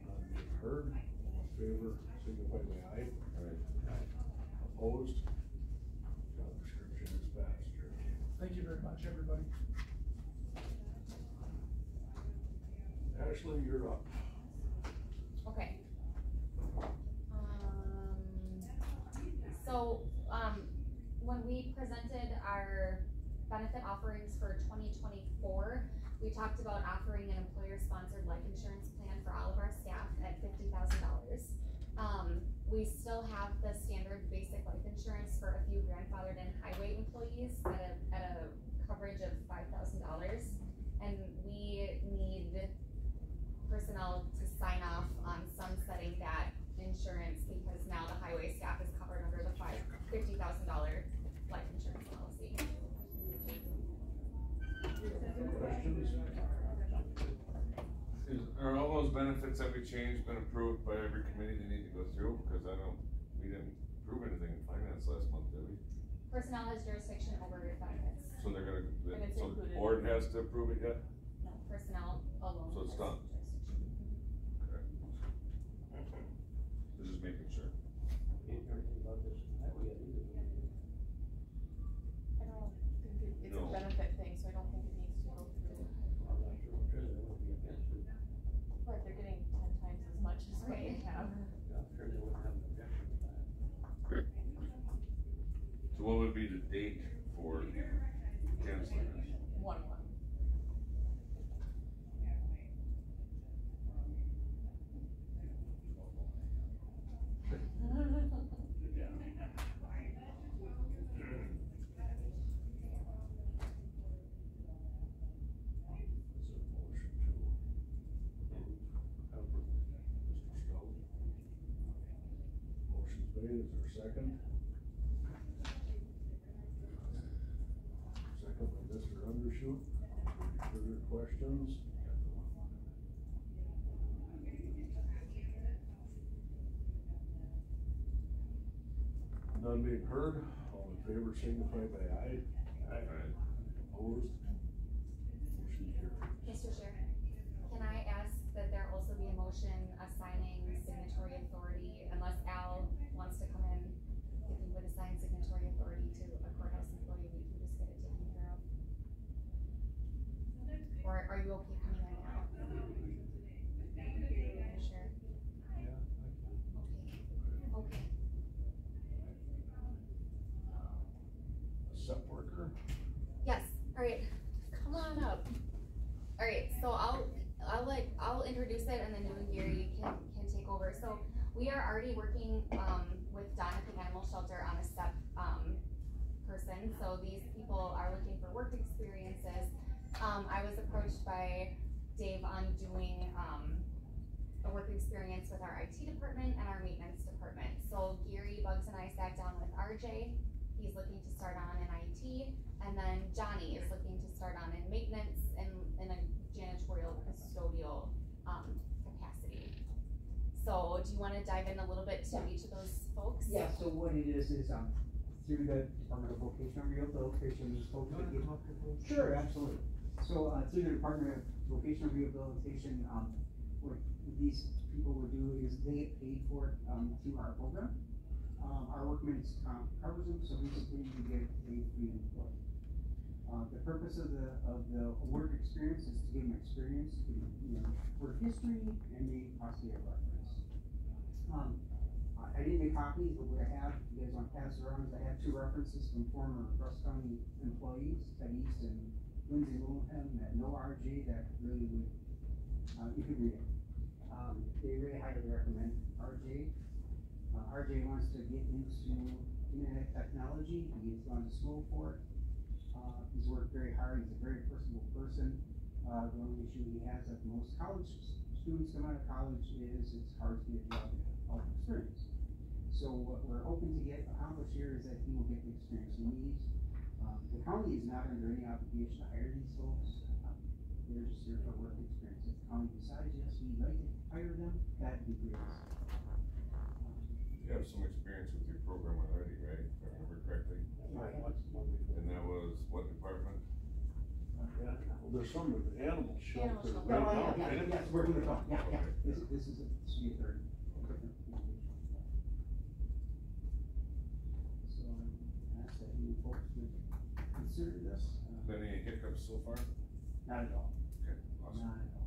None being heard, all in favor, signify by aye. Aye. Opposed? Job description is passed, Jeremy. Thank you very much, everybody. Ashley, you're up. Okay. So, when we presented our benefit offerings for 2024, we talked about offering an employer-sponsored life insurance plan for all of our staff at $50,000. We still have the standard basic life insurance for a few grandfathered in highway employees at a coverage of $5,000. And we need personnel to sign off on sunsetting that insurance because now the highway staff is covered under the $50,000 life insurance policy. Questions? Are all those benefits that we changed been approved by every committee they need to go through? Because we didn't approve anything in finance last month, did we? Personnel has jurisdiction over benefits. So they're gonna, And it's so the included. board has to approve it yet? No, personnel alone. So it's has done. jurisdiction. Okay. Just making sure. Didn't hear anything about this highway yet either. I don't think it's No. a benefit thing, so I don't think it needs to go through. I'm not sure what it is, I would be against it. But they're getting 10 times as much as what we have. Yeah, I'm sure they wouldn't have an objection to that. So what would be the date for canceling this? 1/1. Motion's made, is there a second? Second by Mr. Undershoot. Any further questions? None being heard, all in favor signify by aye. Aye. Opposed? Motion carries. Mr. Chair, can I ask that there also be a motion assigning signatory authority, unless Al wants to come in, if he would assign signatory authority to a courthouse employee, we can just get it taken care of. Or are you okay coming in now? Sure. Yeah, Okay. A SEP worker? Yes, alright, come on up. Alright, so I'll introduce it and then you and Gary can take over. So we are already working, with Donna King Animal Shelter on a SEP, person. So these people are looking for work experiences. I was approached by Dave on doing, a work experience with our IT department and our maintenance department. So Gary, Bugs, and I sat down with RJ. He's looking to start on in IT, and then Johnny is looking to start on in maintenance and in a janitorial custodial capacity. So do you want to dive in a little bit to each of those folks? Yeah, so what it is through the Department of Vocational Rehabilitation, these folks that get. Sure, absolutely. So, through the Department of Vocational Rehabilitation, these people were they get paid for it, through our program. Our workman's comp covers them, so basically you get a free employee. The purpose of the work experience is to give them experience, to, work history, and maybe possibly a reference. I didn't make copies, but what I have, if you guys want to pass it around, is I have 2 references from former Rusk County employees, Ted East and Lindsay Wilhelm, at no RJ, that really would, you could read it. They really highly recommend RJ. RJ wants to get into internet technology. He's gone to school for it. He's worked very hard. He's a very personable person. The only issue he has that most college students come out of college is it's hard to get job experience. So what we're hoping to get accomplished here is that he will get the experience he needs. The county is not under any obligation to hire these folks. They're just here for work experience. If the county decides, yes, we'd like to hire them, that'd be great. You have some experience with your program already, right? If I remember correctly. Right. And that was what department? Yeah, well, there's some of the animal shelter shelter. right now. Yeah, ain't it? yes, we're gonna talk, yeah. This is this will be a third. So, I ask that you folks would consider this. Been any hiccups so far? Not at all. Okay, awesome. Not at all.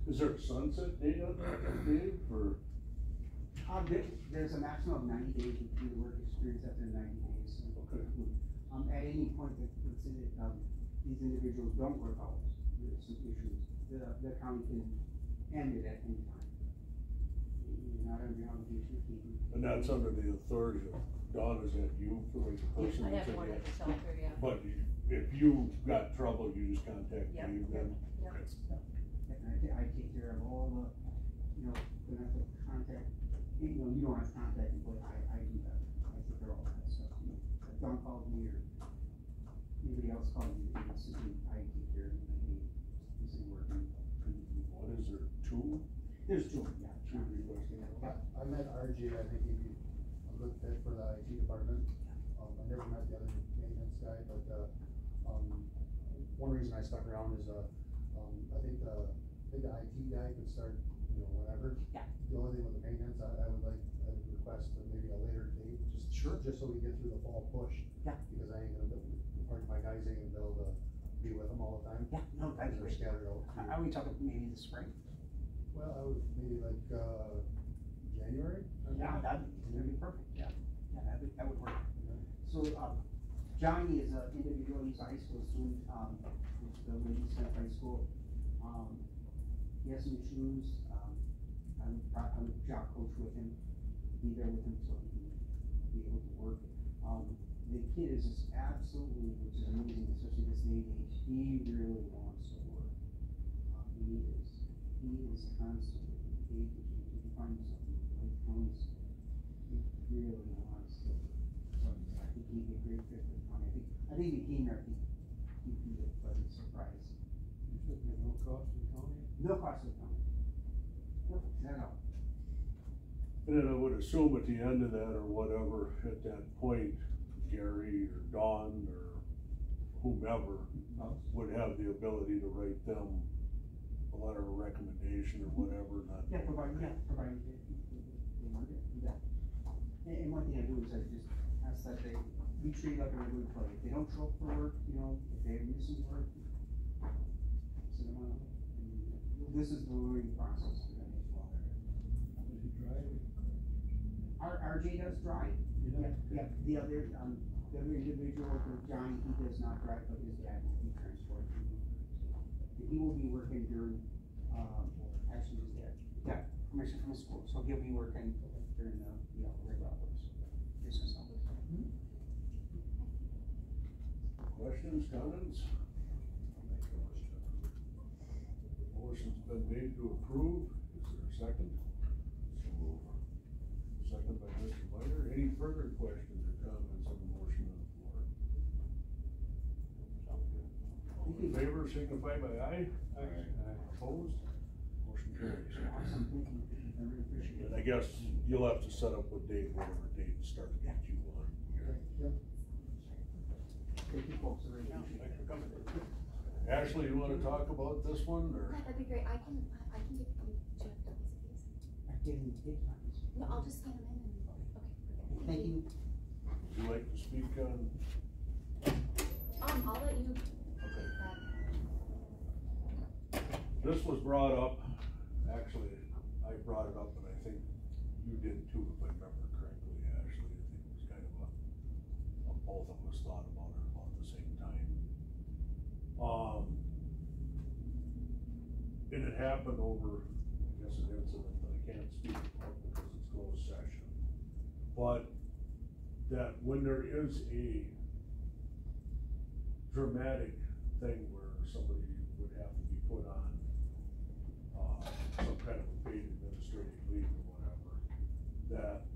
Is there a sunset date on that, Dave, or? There's a maximum of 90 days to do the work experience after 90 days. Okay. At any point that, let's say that, these individuals don't work out, there's some issues, the county can end it at any time. You're not under the obligation to keep it. And that's under the authority of Dawn, is that you for like the person? I that's have one in at the the- shelter, yeah. But if you got trouble, you just contact Yep, Dave then? yep. Okay. And I take care of all the, don't have to contact, you don't have to contact me, but I do that. I take care of all that stuff. If Dawn calls me or anybody else calls me, it's simply, I take care of it. This is working. What is there, 2? There's 2, yeah. 2 requesting? I met RJ, I think he'd be a good fit for the IT department. I never met the other maintenance guy, but, one reason I stuck around is, I think the IT guy could start, whenever. Yeah. The only thing with the maintenance, I would request that maybe a later date, just so we get through the fall push. Yeah. Because I ain't gonna, my guys ain't gonna be able to be with them all the time. Yeah, no, that's They're great. scattered out. Are we talking maybe the spring? Well, I would maybe like, January? Yeah, that'd be perfect, yeah. Yeah, that would work. So, Johnny is an individual, he's a high school student, which is the Ladies Smith High School. He has some issues, I would job coach with him, be there with him so he can be able to work. The kid is just absolutely, which is amazing, especially this day and age, he really wants to work. He is constantly engaged, if you find something like Tony's, he really wants to. I think he'd be a great fit for the county. I think he came here, he'd be a pleasant surprise. You said there's no cost to the county? No cost to the county. No, not at all. And then I would assume at the end of that or whatever, at that point, Gary or Dawn or whomever would have the ability to write them a letter of recommendation or whatever, not. Yeah, provided they want it, do that. And one thing I do is I just ask that they be treated like a regular employee. If they don't show up for work, if they're missing work, send them on. And this is the learning process for them as well. Does he drive? RJ does drive. Yeah, the other individual, Johnny, he does not drive, but his dad will be transported. He will be working during, actually his dad got permission from the school, so he'll be working during the regular hours, business hours. Questions, comments? Motion's been made to approve, is there a second? Second by Mr. Minor, any further questions or comments on the motion on the floor? All in favor, signify by aye. Aye. Opposed? Motion carries. Awesome, thank you, I really appreciate And it. I guess you'll have to set up with Dave whatever date and start date you want. Yep. Thank you folks, I really appreciate it. Ashley, you wanna talk about this one, or? Yeah, that'd be great, I can give you 2 copies of these. getting paid copies. No, I'll just scan them in and, okay. Thank you. Would you like to speak on? I'll let you. Okay. This was brought up, actually, I brought it up, and I think you did too, if I remember correctly, Ashley. I think it was kind of both of us thought about it about the same time. And it happened over, I guess, an incident that I can't speak about because it's closed session. But that when there is a dramatic thing where somebody would have to be put on some kind of a paid administrative leave or whatever, that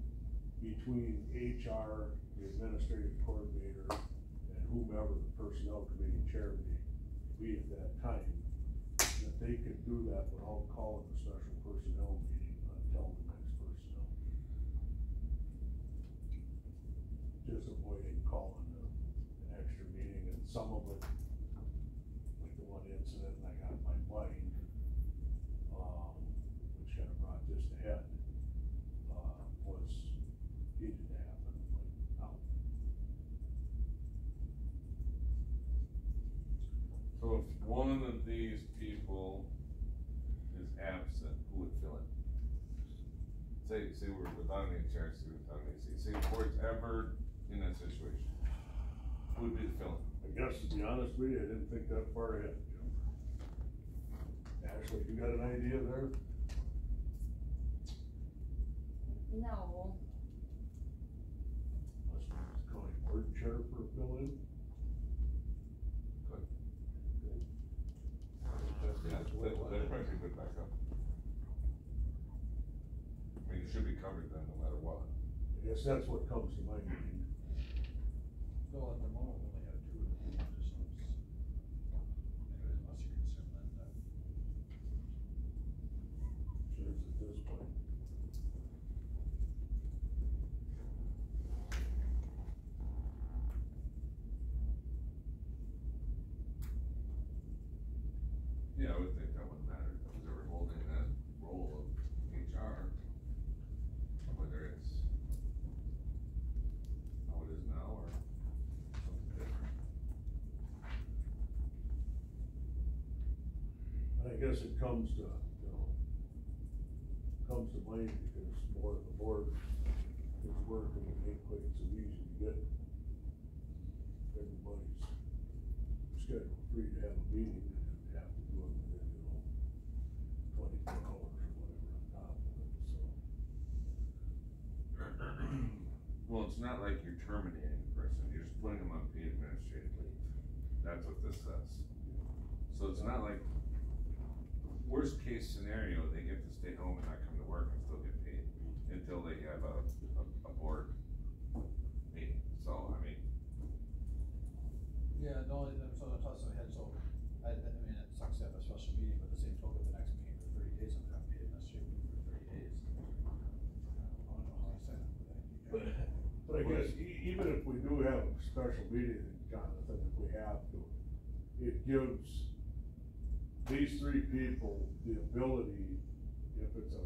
between HR, the administrative coordinator, and whomever the personnel committee chair may be at that time, that they could do that without calling a special personnel meeting until the next personnel. Just avoiding calling an extra meeting, and some of it, like the one incident I got in my mind, which kind of brought this to head, was needed to happen, but out. So if one of these people is absent, who would fill it? Say we're without an HR, say we're without an AC, say the board's ever in that situation, who would be the fill-in? I guess, to be honest with you, I didn't think that far ahead, Jim. Ashley, you got an idea there? No. Let's county board chair for a fill-in. Good. Good. Yeah, that'd probably be a good backup. I mean, it should be covered then, no matter what. I guess that's what comes to mind. Well, at the moment, we only have two of the positions. Unless you're concerned that. Chairs at this point. Yeah, I would think that wouldn't matter, because they were holding that role of HR, whether it's how it is now or something different. And I guess it comes to, comes to mind because more of the board is working and make quite so easy to get everybody's schedule free to have a meeting and have to do it within, 24 hours or whatever on top of it, so. Well, it's not like you're terminating the person, you're just putting them on paid administrative leave. That's what this says. So it's not like, worst case scenario, they get to stay home and not come to work and still get paid until they have a board meeting. So, I mean. Yeah, the only, so the toss of head, so, I mean, it sucks to have a special meeting, but the same token, the next meeting for 30 days, I'm gonna pay administrative for 30 days. I don't know how I sign up for that. But I guess even if we do have a special meeting, Jonathan, if we have to, it gives these three people the ability, if it's a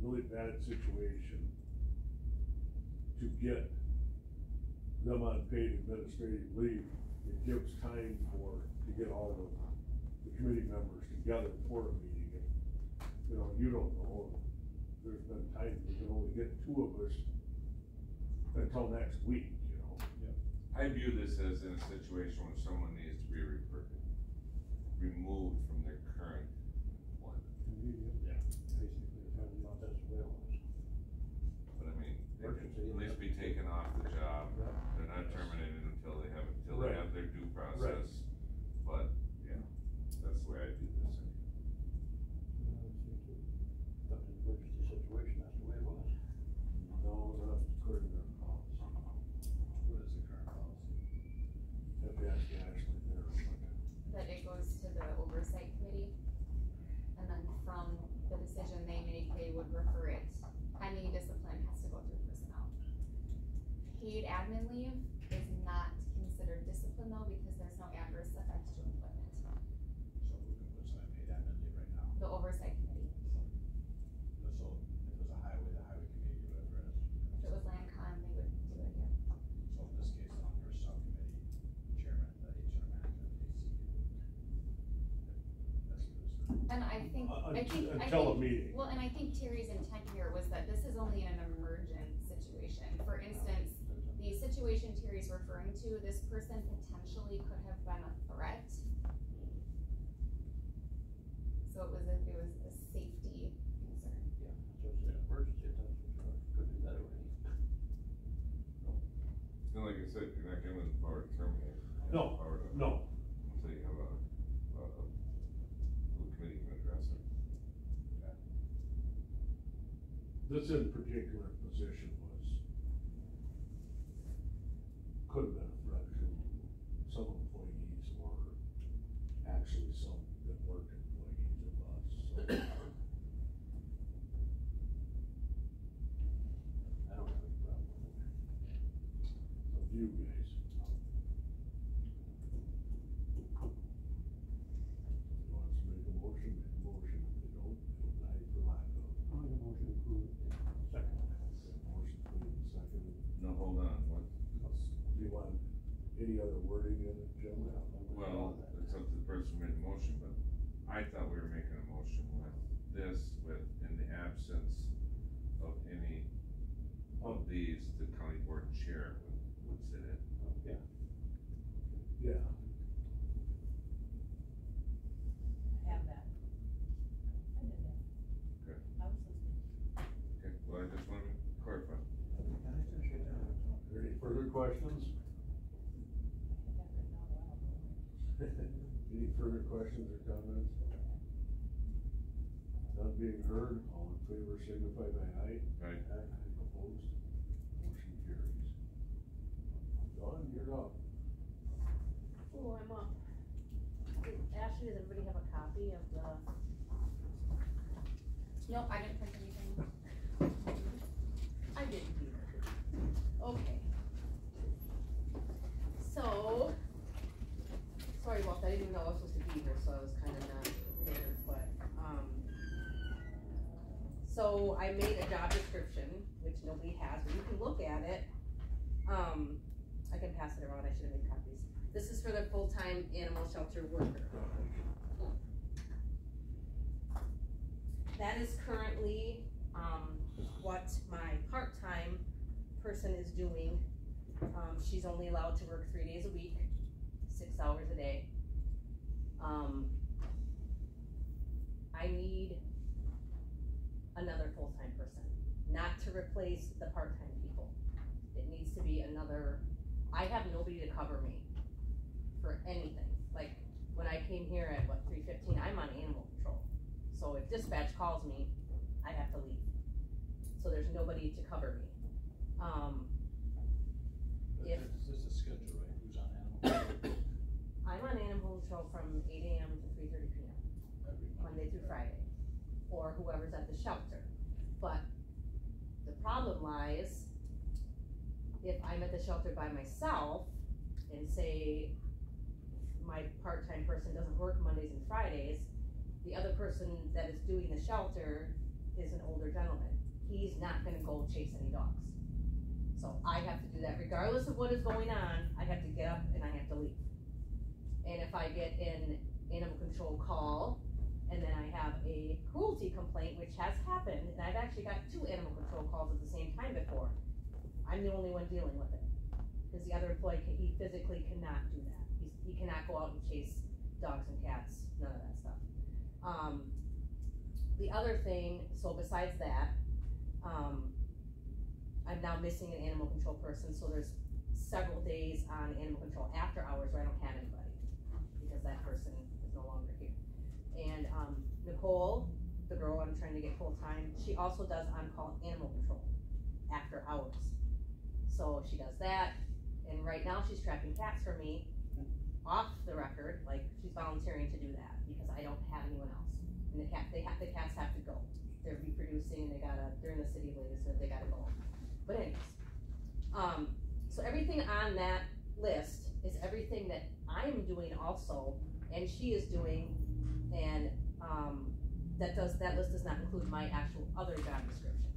really bad situation, to get them on paid administrative leave. It gives time to get all of the committee members together for a meeting. And, you don't know, there's been times we can only get two of us until next week, I view this as in a situation when someone needs to be removed from their current employment. Yeah, basically, that's what that's the way it was. But I mean, they can at least be taken off the job, they're not terminated until they have their due process. But, yeah, that's the way I do this. But in an emergency situation, that's the way it was. No, not according to their policy. What is the current policy? Have to ask Ashley there. That it goes to the oversight committee, and then from the decision they make, they would refer it, any discipline has to go through personnel. Paid admin leave is not considered discipline though, because there's no adverse effect to employment. So who can put somebody paid admin leave right now? The oversight committee. So And I think, Until a meeting. well, and I think Terry's intent here was that this is only an emergent situation. For instance, the situation Terry's referring to, this person potentially could have been a threat. So it was a safety concern. Yeah, so it's an emergency, it could do that already. And like I said, you're not given the power to terminate. No, Power to- no. Until you have a committee can address it. This in particular position could have been a threat to some employees or actually some that weren't employees of us, so. I don't have any problem with it. Of you guys. You want us to make a motion, if they don't, it'll die for lack of. I'll make a motion to approve it. Second. Motion made and seconded. No, hold on, what? Do you want any other wording in it, Jim? Well, it's up to the person who made the motion, but I thought we were making a motion with this, in the absence of any of these, the county board chair would sit in. Yeah. Yeah. I have that. I did that. Okay. I was listening. Okay, well, I just wanted to clarify. Any further questions? I had that written out a while ago. Any further questions or comments? None being heard, all in favor signify by aye. Aye. Opposed, motion carries. Dawn, you're up. Oh, I'm up. Ashley, does everybody have a copy of the? Nope, I didn't print anything. I didn't either. Okay. So, sorry about that, I didn't even know I was supposed to be here, so I was kinda not prepared, but, so I made a job description, which nobody has, but you can look at it. I can pass it around, I should have made copies. This is for the full-time animal shelter worker. That is currently, what my part-time person is doing. She's only allowed to work 3 days a week, 6 hours a day. I need another full-time person, not to replace the part-time people. It needs to be another, I have nobody to cover me for anything. Like, when I came here at, 3:15, I'm on animal control. So if dispatch calls me, I have to leave. So there's nobody to cover me. If This is schedule, right, who's on animal? I'm on animal control from 8 AM to 3:30 PM, Every Monday through Friday, or whoever's at the shelter. But the problem lies, if I'm at the shelter by myself, and say my part-time person doesn't work Mondays and Fridays, the other person that is doing the shelter is an older gentleman. He's not gonna go chase any dogs. So I have to do that regardless of what is going on. I have to get up and I have to leave. And if I get an animal control call, and then I have a cruelty complaint, which has happened, and I've actually got 2 animal control calls at the same time before, I'm the only one dealing with it. Because the other employee, he physically cannot do that. He cannot go out and chase dogs and cats, none of that stuff. The other thing, so besides that, I'm now missing an animal control person, so there's several days on animal control after hours where I don't have anybody, because that person is no longer here. And, Nicole, the girl I'm trying to get full-time, she also does on-call animal control after hours. So she does that, and right now she's trapping cats for me off the record, like she's volunteering to do that, because I don't have anyone else. And the cats have to go. They're reproducing, they're in the city of Lady, so they gotta go. But anyways, so everything on that list is everything that I'm doing also, and she is doing, and, that list does not include my actual other job description,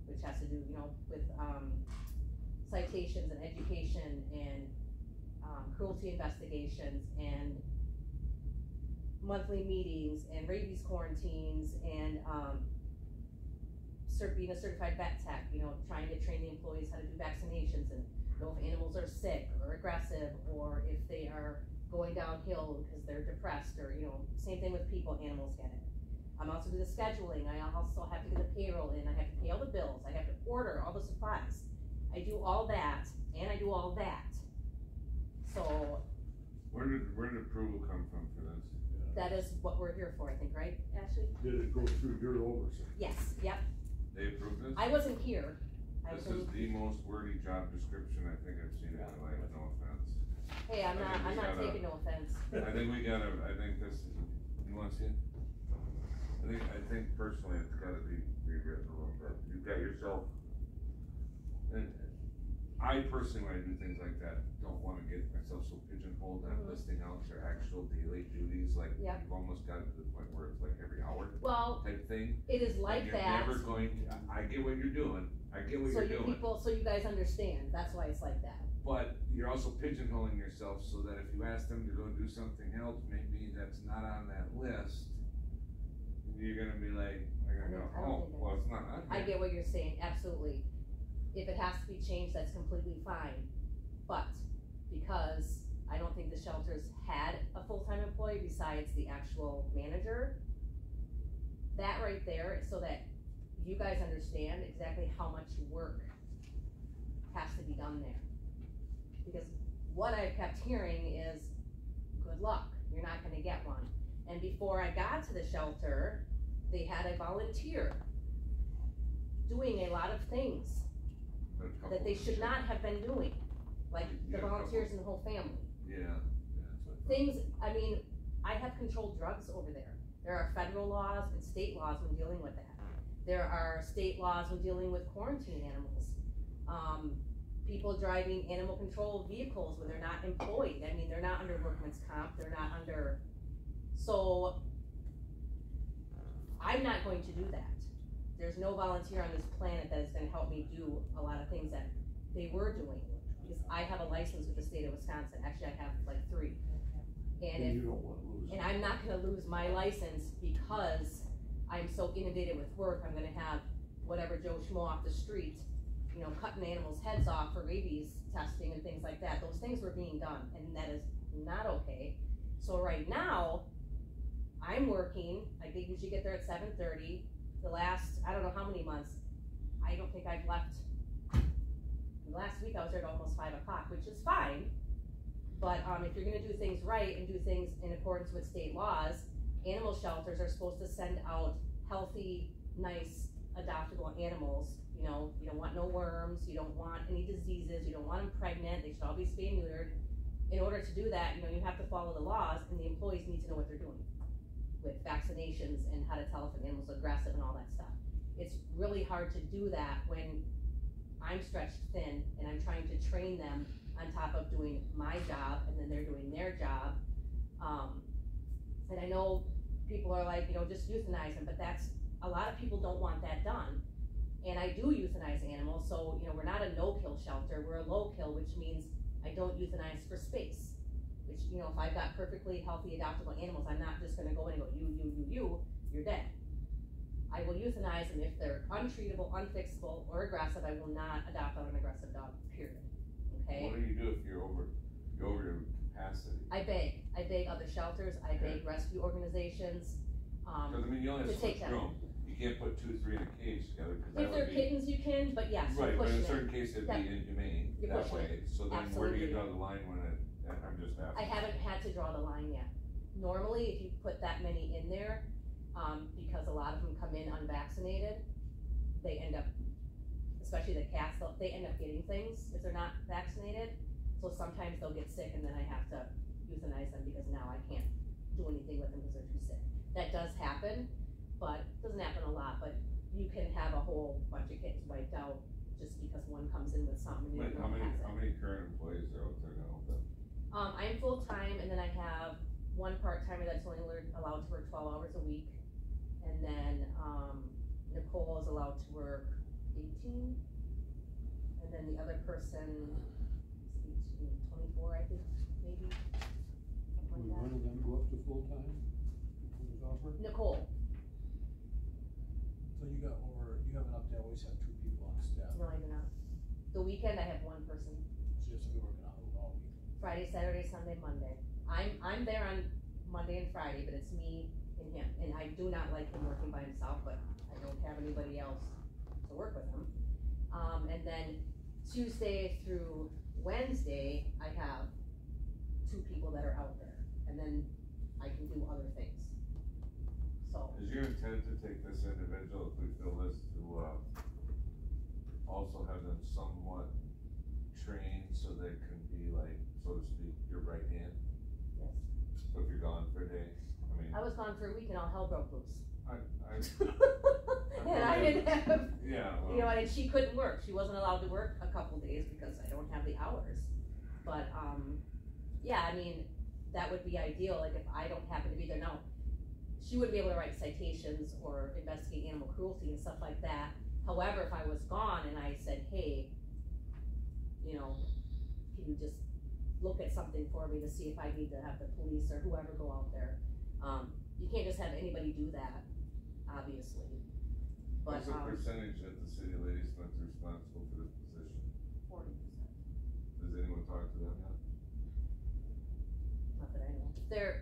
which has to do, with, citations and education and, cruelty investigations and monthly meetings and rabies quarantines and, being a certified vet tech, you know, trying to train the employees how to do vaccinations and know if animals are sick or aggressive or if they are going downhill because they're depressed or, you know, same thing with people, animals get it. I'm also do the scheduling, I also have to get the payroll in, I have to pay all the bills, I have to order all the supplies. I do all that, and I do all that. So. Where did approval come from for this? That is what we're here for, I think, right, Ashley? Did it go through your oversight? Yes, yep. They approved this? I wasn't here. This is the most wordy job description I think I've seen in my life, no offense. Hey, I'm not taking no offense. I think this is, you wanna see it? I think personally it's gotta be rewritten a little bit. You've got yourself, and I personally, when I do things like that, don't wanna get myself so pigeonholed on listing out their actual daily duties, like you've almost got it to the point where it's like every hour type thing. It is like that. You're never going to, I get what you're doing, So you guys understand, that's why it's like that. But you're also pigeonholing yourself so that if you ask them to go do something else, maybe that's not on that list, you're gonna be like, well, it's not on I here. get what you're saying, absolutely. If it has to be changed, that's completely fine. But because I don't think the shelters had a full-time employee besides the actual manager, that right there, so that you guys understand exactly how much work has to be done there. Because what I kept hearing is, good luck, you're not gonna get one. And before I got to the shelter, they had a volunteer doing a lot of things that they should not have been doing, like the volunteers and the whole family. Yeah. Things, I mean, I have controlled drugs over there. There are federal laws and state laws when dealing with that. There are state laws when dealing with quarantine animals. People driving animal control vehicles when they're not employed. I mean, they're not under workman's comp, they're not under, so I'm not going to do that. There's no volunteer on this planet that is gonna help me do a lot of things that they were doing. Because I have a license with the state of Wisconsin, actually I have like 3. And you don't wanna lose it. And I'm not gonna lose my license because I'm so inundated with work, I'm gonna have whatever Joe Schmo off the street, you know, cutting animals' heads off for rabies testing and things like that. Those things were being done, and that is not okay. So right now, I'm working, I usually get there at 7:30. The last, I don't know how many months, I don't think I've left. Last week I was there at almost 5 o'clock, which is fine. But if you're gonna do things right and do things in accordance with state laws, animal shelters are supposed to send out healthy, nice, adoptable animals. You know, you don't want no worms, you don't want any diseases, you don't want them pregnant, they should all be spayed and neutered. In order to do that, you know, you have to follow the laws, and the employees need to know what they're doing with vaccinations and how to tell if an animal's aggressive and all that stuff. It's really hard to do that when I'm stretched thin and I'm trying to train them on top of doing my job, and then they're doing their job. And I know people are like, you know, just euthanize them, but that's, a lot of people don't want that done. And I do euthanize animals, so, you know, we're not a no-kill shelter, we're a low-kill, which means I don't euthanize for space. Which, you know, if I've got perfectly healthy adoptable animals, I'm not just gonna go in and go, you're dead. I will euthanize them if they're untreatable, unfixable, or aggressive. I will not adopt on an aggressive dog, period, okay? What do you do if you're over your capacity? I beg other shelters, I beg rescue organizations, Cause I mean, you only to have so take much them. room. You can't put 2 or 3 in a cage together, cause that If they're would be. kittens, you can, but yes, you're Right, but pushing in a certain it. case, it'd Yep. be inhumane You're that pushing way, so then where do you Absolutely. draw the line when I'm just asking. I haven't had to draw the line yet. Normally, if you put that many in there, because a lot of them come in unvaccinated, they end up, especially the cats, they end up getting things if they're not vaccinated. So sometimes they'll get sick, and then I have to euthanize them because now I can't do anything with them because they're too sick. That does happen, but it doesn't happen a lot, but you can have a whole bunch of kittens wiped out just because one comes in with something and the How other one has it. many current employees are out there now then? I'm full-time, and then I have one part-timer that's only allowed to work 12 hours a week. And then, Nicole is allowed to work 18. And then the other person is 18, 24, I think, maybe. Something Will like one of them go up to full-time? over? Nicole, So you have enough to always have 2 people on staff? no, I do not. The weekend I have 1 person, So you have to be working out all week? Friday, Saturday, Sunday, Monday. I'm there on Monday and Friday, but it's me and him, and I do not like him working by himself, but I don't have anybody else to work with him. And then Tuesday through Wednesday, I have 2 people that are out there, and then I can do other things. So, Is your intent to take this individual, if we fill this, to, also have them somewhat trained so they can be like, so to speak, your right hand? yes. So if you're gone for a day, I mean, I was gone for a week and all hell broke loose. I And I didn't have, yeah, you know, well, and she couldn't work, she wasn't allowed to work a couple days because I don't have the hours. But, yeah, I mean, that would be ideal, like if I don't happen to be there now. She wouldn't be able to write citations or investigate animal cruelty and stuff like that. However, if I was gone and I said, hey, you know, can you just look at something for me to see if I need to have the police or whoever go out there. You can't just have anybody do that, obviously. But, what's the percentage that the city of Ladysmith is responsible for this position? 40%. Does anyone talk to them yet? Not that I know. They're,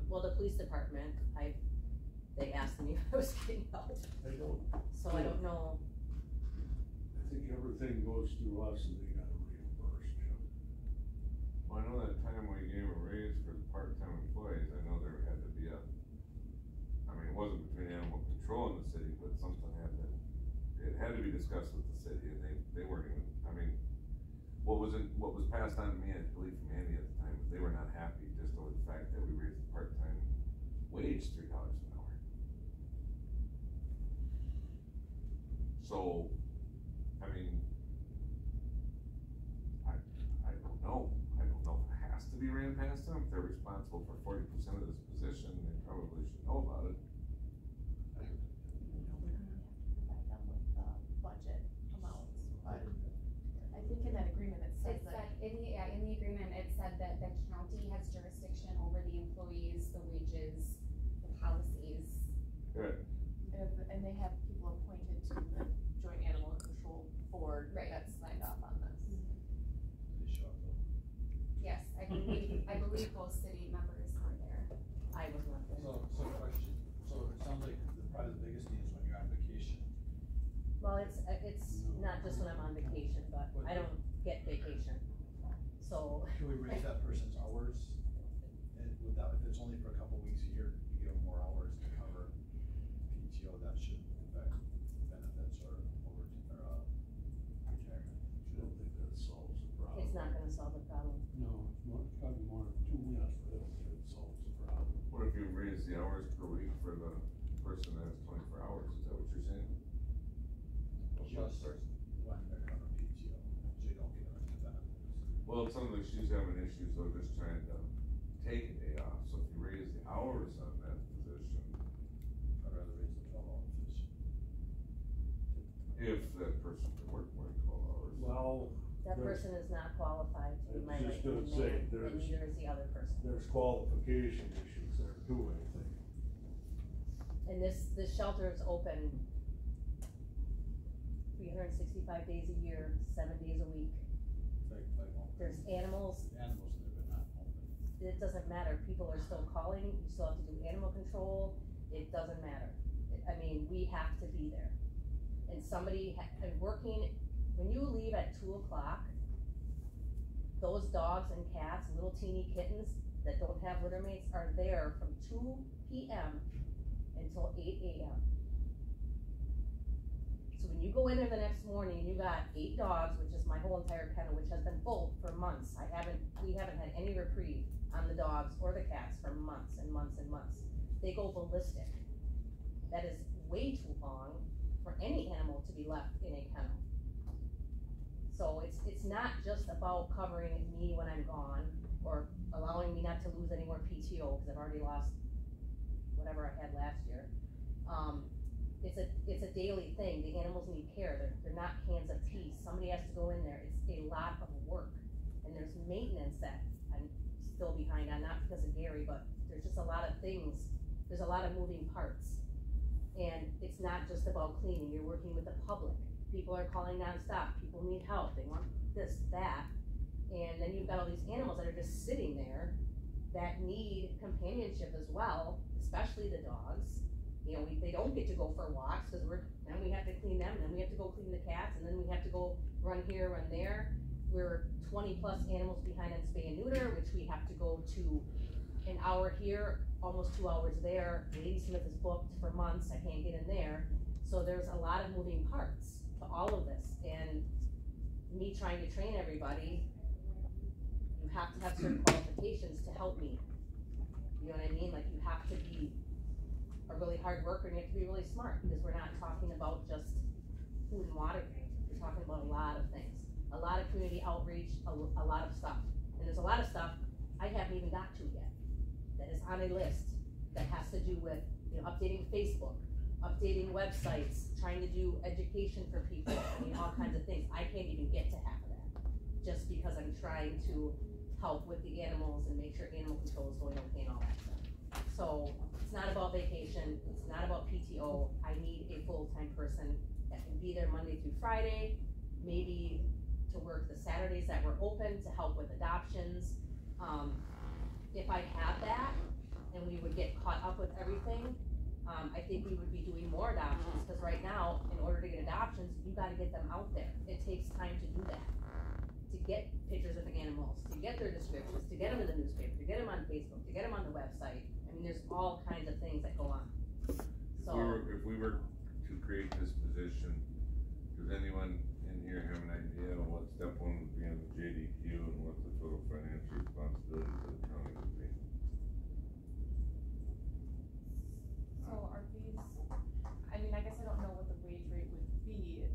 well, the police department, they asked me if I was getting help, I don't, so I don't know. I think everything goes through us and they gotta reimburse, Jim. Well, I know that time we gave a raise for the part-time employees, I know there had to be a, I mean, it wasn't between animal control and the city, but something it had to be discussed with the city, and they weren't even, I mean, what was passed on to me, I believe from Andy at the time, was they were not happy just over the fact that we raised the part-time wage $3 an hour. So, I mean, I don't know if it has to be ran past them. If they're responsible for 40% of this position, they probably should know about it. Provide them with the budget amounts, but I think in that agreement it says It that. said, in the agreement, it said that the county has jurisdiction over the employees, the wages, the policies. Good. And they have people appointed to the Joint Animal Control Board Right. that signed off on this. They show up though. Yes, I believe both city members are there. I was not there. So question, so it sounds like probably the biggest need is when you're on vacation. Well, it's not just when I'm on vacation, but I don't get vacation, so. Can we raise that person's hours? And without, if it's only for a couple weeks a year, you give them more hours to cover PTO, that should affect benefits or retirement. I don't think that solves the problem. It's not gonna solve the problem. No, it's gotta be more than 2 weeks. Yes, but I don't think it solves the problem. What if you raise the hours per week for the person that has 24 hours? Is that what you're saying? Just when they're covering PTO, so you don't get them into benefits. Well, it sounds like she's having issues, though, just trying to take a day off. So if you raise the hours on that position, I'd rather raise the 12-hour position. if that person can work more than 12 hours. Well, That there's- person is not qualified to be I my was right just gonna hand say, man, and there's- neither is the other person. there's qualification issues there too, I think. And this shelter is open 365 days a year, 7 days a week. Like There's animals, animals that have been not open. it doesn't matter, people are still calling, you still have to do animal control, it doesn't matter. I mean, we have to be there. And somebody, and working, when you leave at 2 o'clock, those dogs and cats, little teeny kittens that don't have litter mates are there from 2 p.m. until 8 a.m. So when you go in there the next morning, you got 8 dogs, which is my whole entire kennel, which has been full for months. We haven't had any reprieve on the dogs or the cats for months and months and months. They go ballistic. That is way too long for any animal to be left in a kennel. So it's not just about covering me when I'm gone, or allowing me not to lose any more PTO, because I've already lost whatever I had last year. It's a daily thing. The animals need care. They're not cans of peace. Somebody has to go in there. It's a lot of work, and there's maintenance that I'm still behind on, not because of Gary, but there's just a lot of things there's a lot of moving parts. And it's not just about cleaning, you're working with the public. People are calling nonstop, people need help, they want this, that. And then you've got all these animals that are just sitting there that need companionship as well, especially the dogs. You know, they don't get to go for walks, cause then we have to clean them, and then we have to go clean the cats, and then we have to go run here, run there. We're 20 plus animals behind on spay and neuter, which we have to go to an hour here, almost 2 hours there. Ladysmith is booked for months, I can't get in there. So there's a lot of moving parts to all of this, and me trying to train everybody, you have to have certain qualifications to help me. You know what I mean? Like, you have to be a really hard worker, and you have to be really smart, because we're not talking about just food and water. We're talking about a lot of things. A lot of community outreach, a lot of stuff. And there's a lot of stuff I haven't even got to yet that is on a list that has to do with, you know, updating Facebook, updating websites, trying to do education for people, I mean, all kinds of things. I can't even get to half of that, just because I'm trying to help with the animals and make sure animal control is going okay and all that stuff. So, it's not about vacation, it's not about PTO, I need a full-time person that can be there Monday through Friday, maybe to work the Saturdays that were open to help with adoptions. If I had that, and we would get caught up with everything, I think we would be doing more adoptions, because right now, in order to get adoptions, you gotta get them out there. It takes time to do that. To get pictures of the animals, to get their descriptions, to get them in the newspaper, to get them on Facebook, to get them on the website. I mean, there's all kinds of things that go on. So. If we were to create this position, does anyone in here have an idea of what step one would be on the JDQ and what the total financial responsibilities of the county would be? So are these, I mean, I guess I don't know what the wage rate would be.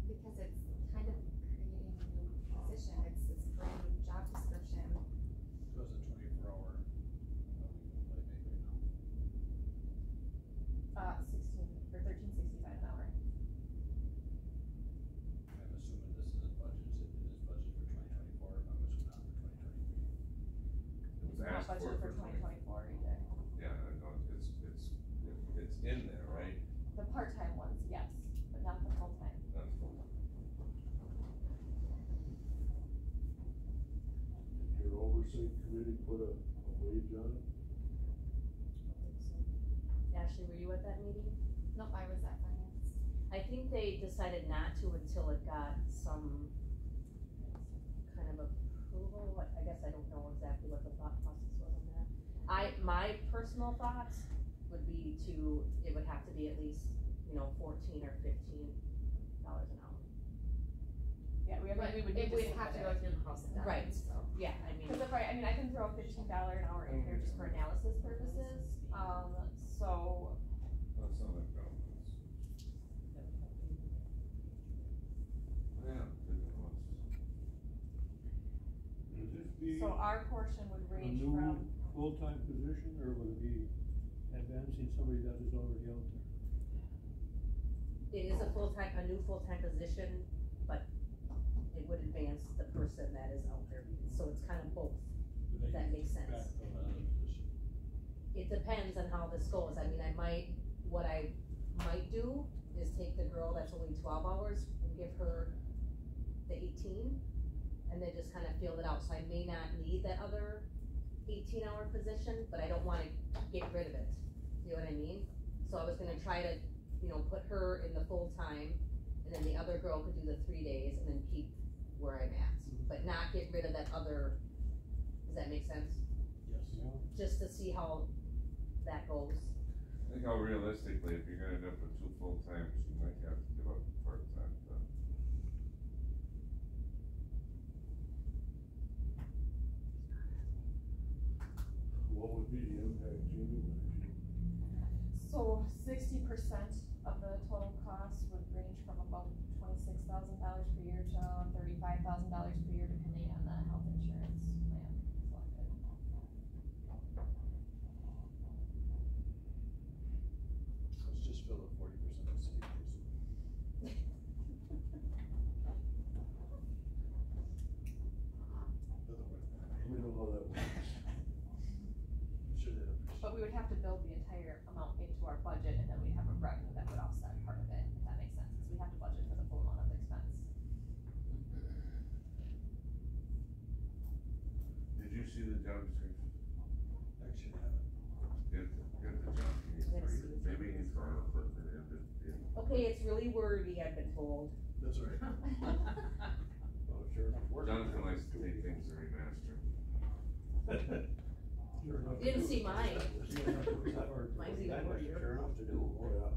Because it's kind of creating a new position, it's a brand new job description. So it's a 24-hour, like maybe now. 13.65 an hour. I'm assuming this is budget for 2024, I'm assuming not for 2023. It was It's not asked budgeted for 2024 either. Yeah, I know, it's in there, right? The part-time ones, yes, but not the full-time. That's full. Did your oversight committee put a wage on it? Ashley, were you at that meeting? Nope, I was at finance. I think they decided not to until it got some kind of approval. I guess I don't know exactly what the thought process was on that. My personal thoughts would be it would have to be at least, you know, $14 or $15 an hour. Yeah, we would need to We'd split have to it. go through the process. Right. So. Yeah, I mean. Cause if I mean, I can throw $15 an hour in here just for analysis purposes, so. That's not like that. Yeah, Would this be So our portion would A range new from, full-time position, or would it be advancing somebody that is already out there? It is a new full-time position, but it would advance the person that is out there, so it's kind of both, if that makes sense. Backfill another position. It depends on how this goes, I mean, what I might do is take the girl that's only 12 hours and give her the 18, and then just kind of feel it out, so I may not need that other 18-hour position, but I don't wanna get rid of it, you know what I mean? So I was gonna try to, you know, put her in the full-time, and then the other girl could do the 3 days, and then keep where I'm at, but not get rid of that other, does that make sense? Yes. Yeah. Just to see how that goes. Think how realistically, if you're gonna end up with 2 full-times, you might have to give up part-time, but. what would be the impact, Jamie? so 60% of the total cost would range from about $26,000 per year to $35,000 per year, depending on the health insurance plan selected. Let's just fill it 40% of city fees. We know how that works. I'm sure they'd appreciate it. But we would have to build the entire higher amount into our budget, and then we have a revenue that would offset part of it, if that makes sense, because we have to budget for the full amount of expense. Did you see the job description? Actually, I haven't. Get the job, maybe he's throwing a foot in it. Okay, it's really wordy, I've been told. That's all right. Well, sure enough, work. Jonathan likes to take things and remaster. Sure enough to Didn't do. see mine. Sure enough to do. Mine's even That much, wordier. Sure enough to do. Oh, yeah.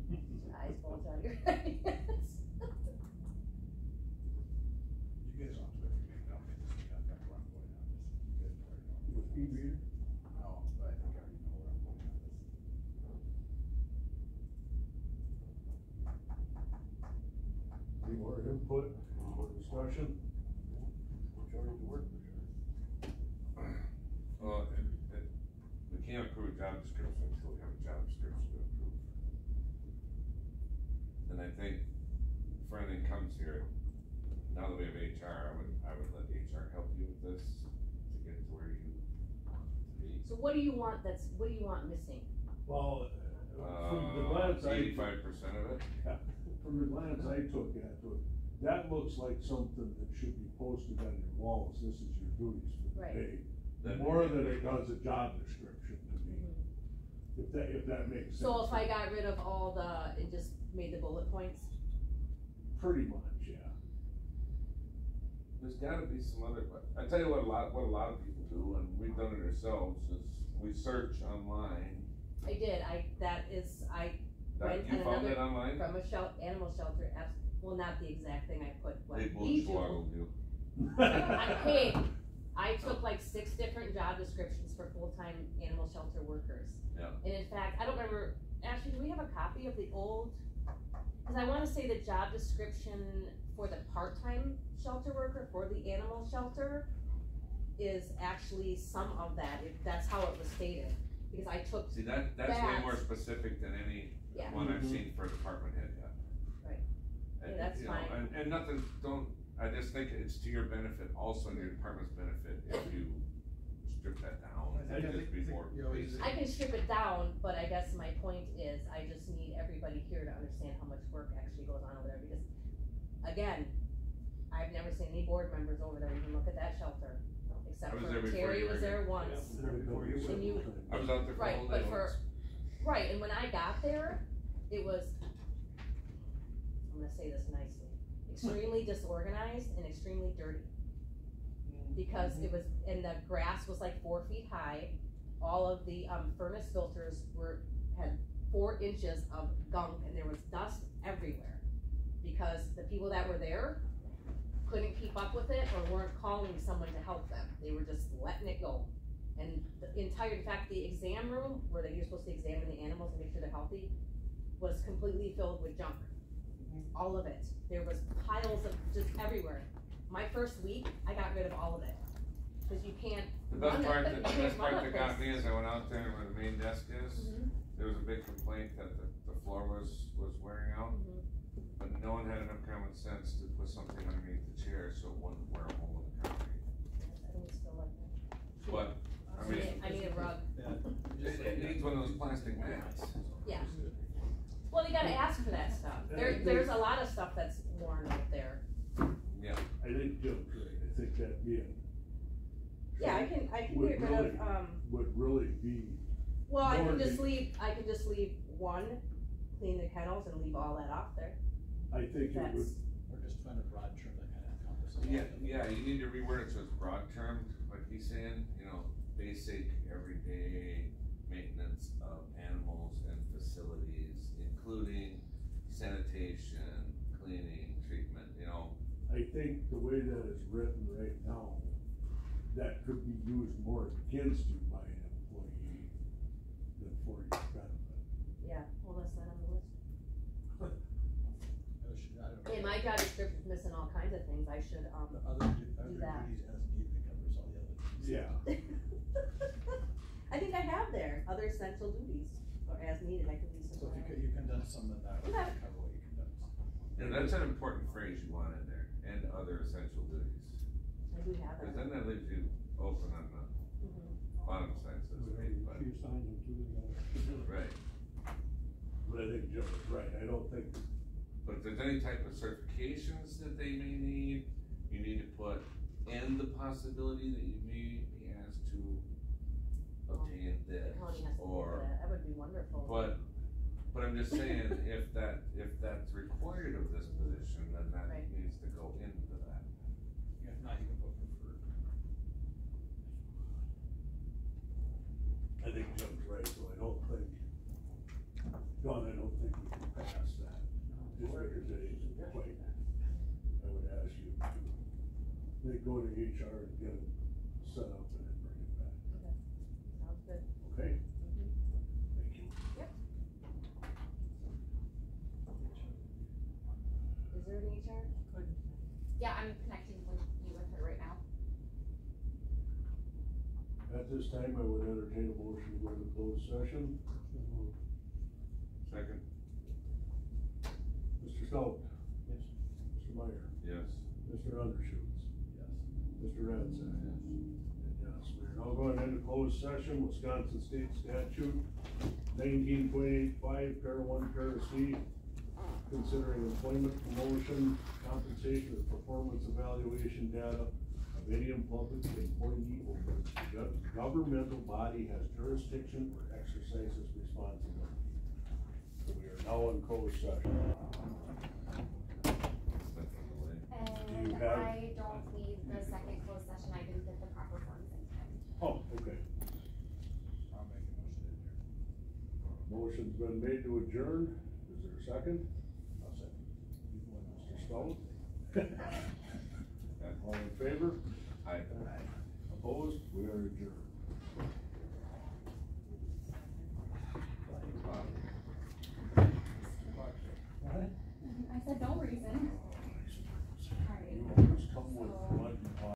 Your eyes bulge out of your head. You guys don't have to make that, I got that where I'm going on this. You guys already know. With e-reader? No, but I think I already know where I'm going on this. Any more input, any more discussion? Majority of the work, for sure. Well, we can't approve a job description until we have a job description to approve. And I think if anything comes here, now that we have HR, I would let HR help you with this to get to where you want to be. So what do you want missing? Well, from the glance I. 85% of it. Yeah, from the glance I took at it, that looks like something that should be posted on your walls, this is your duties for the Right. day. Then- More than it does a job description to me, if that makes sense. So if I got rid of all and just made the bullet points? Pretty much, yeah. There's gotta be some other, I tell you what a lot of people do, and we've done it ourselves, is we search online. I did, went You on found another, that online? from a animal shelter, well, not the exact thing I put, what They we do. bullshwaggled you. I took like 6 different job descriptions for full-time animal shelter workers. Yeah. And in fact, I don't remember, Ashley, do we have a copy of the old? Cause I wanna say the job description for the part-time shelter worker for the animal shelter is actually some of that, that's how it was stated. Because I took, See, that's way that. more specific than any Yeah. one I've seen for a department head yet. Right. And, Yeah, that's you know, fine. And nothing, I just think it's to your benefit, also your department's benefit, if you strip that down, I and think- just be more you know, basic. I can strip it down, but I guess my point is, I just need everybody here to understand how much work actually goes on over there, because, again, I've never seen any board members over there even look at that shelter, except I was for there before Terry you were was here. there once. There before you And you, I was out there for a right, whole day but once. right, and when I got there, it was, I'm gonna say this nicely, extremely disorganized and extremely dirty. Because it was, and the grass was like 4 feet high, all of the, furnace filters had 4 inches of gunk, and there was dust everywhere. Because the people that were there couldn't keep up with it, or weren't calling someone to help them, they were just letting it go. And in fact, the exam room, where you're supposed to examine the animals and make sure they're healthy, was completely filled with junk. All of it, there was piles of just everywhere. My first week, I got rid of all of it, cause you can't The best run part it, that, you can't run a got place. me is I went out there where the main desk is, Mhm. there was a big complaint that the floor was wearing out. Mhm. But no one had enough common sense to put something underneath the chair so it wouldn't wear a hole in the concrete. I think it's still like that. But, I mean, I need a rug. it needs one of those plastic mats. Yeah. Well, you gotta ask for that stuff. There's a lot of stuff that's worn out there. Yeah. I think Jim's right, I think that being. Yeah, I can would get rid really- of, Would really be, well, I more can just than- leave one, clean the kennels and leave all that off there. I think it would, That's, We're just trying to broad term that kind of encompasses. Yeah, you need to reword it so it's broad termed, like he's saying, basic, everyday maintenance of animals and facilities, including sanitation, cleaning, treatment, I think the way that it's written accrues more against you by an employee than for your benefit. Yeah, well, that's not on the list. I In my job description's missing all kinds of things, I should, The other that. duties as needed that covers all the other duties. Yeah. I think I have there, other essential duties, or as needed, I can do So something. if you condense some of that, would Okay. cover what you condensed. And that's an important phrase you want in there, and other essential duties. I do have Cause that. then that leaves you open on the Mhm. bottom side, so to speak, but, She assigned them to the guy. right. But I think Jim is right, I don't think, But if there's any type of certifications that they may need, you need to put in the possibility that you may be asked to obtain The this, county has to pay for or, that, that would be wonderful. but I'm just saying, if that's required of this position, then that Right. needs to go into that. If not, you can put preferred. I think Jim's right, so I don't think, John, I don't think we can pass that. Just because it isn't quite, I would ask you to, they go to HR and get it set up and then bring it back, Okay, sounds good. okay? Mhm. Thank you. Yep. Is there an HR? Yeah, I'm connecting with you with her right now. At this time, I would entertain a motion to go into closed session. Second? Mr. Stout? Yes. Mr. Meyer? Yes. Mr. Undershoots? Yes. Mr. Ransett? And yes, we are now going into closed session, Wisconsin State Statute 19.85, para 1, para C, considering employment, promotion, compensation, or performance evaluation data of any public employee over which the governmental body has jurisdiction or exercises responsibility. We are now in closed session. And have- I don't need the second closed session, I didn't get the proper forms in time. Oh, okay. I'll make a motion in there. Motion's been made to adjourn. Is there a second? I'll second. Mr. Stone? All in favor? Aye. Opposed? We are adjourned.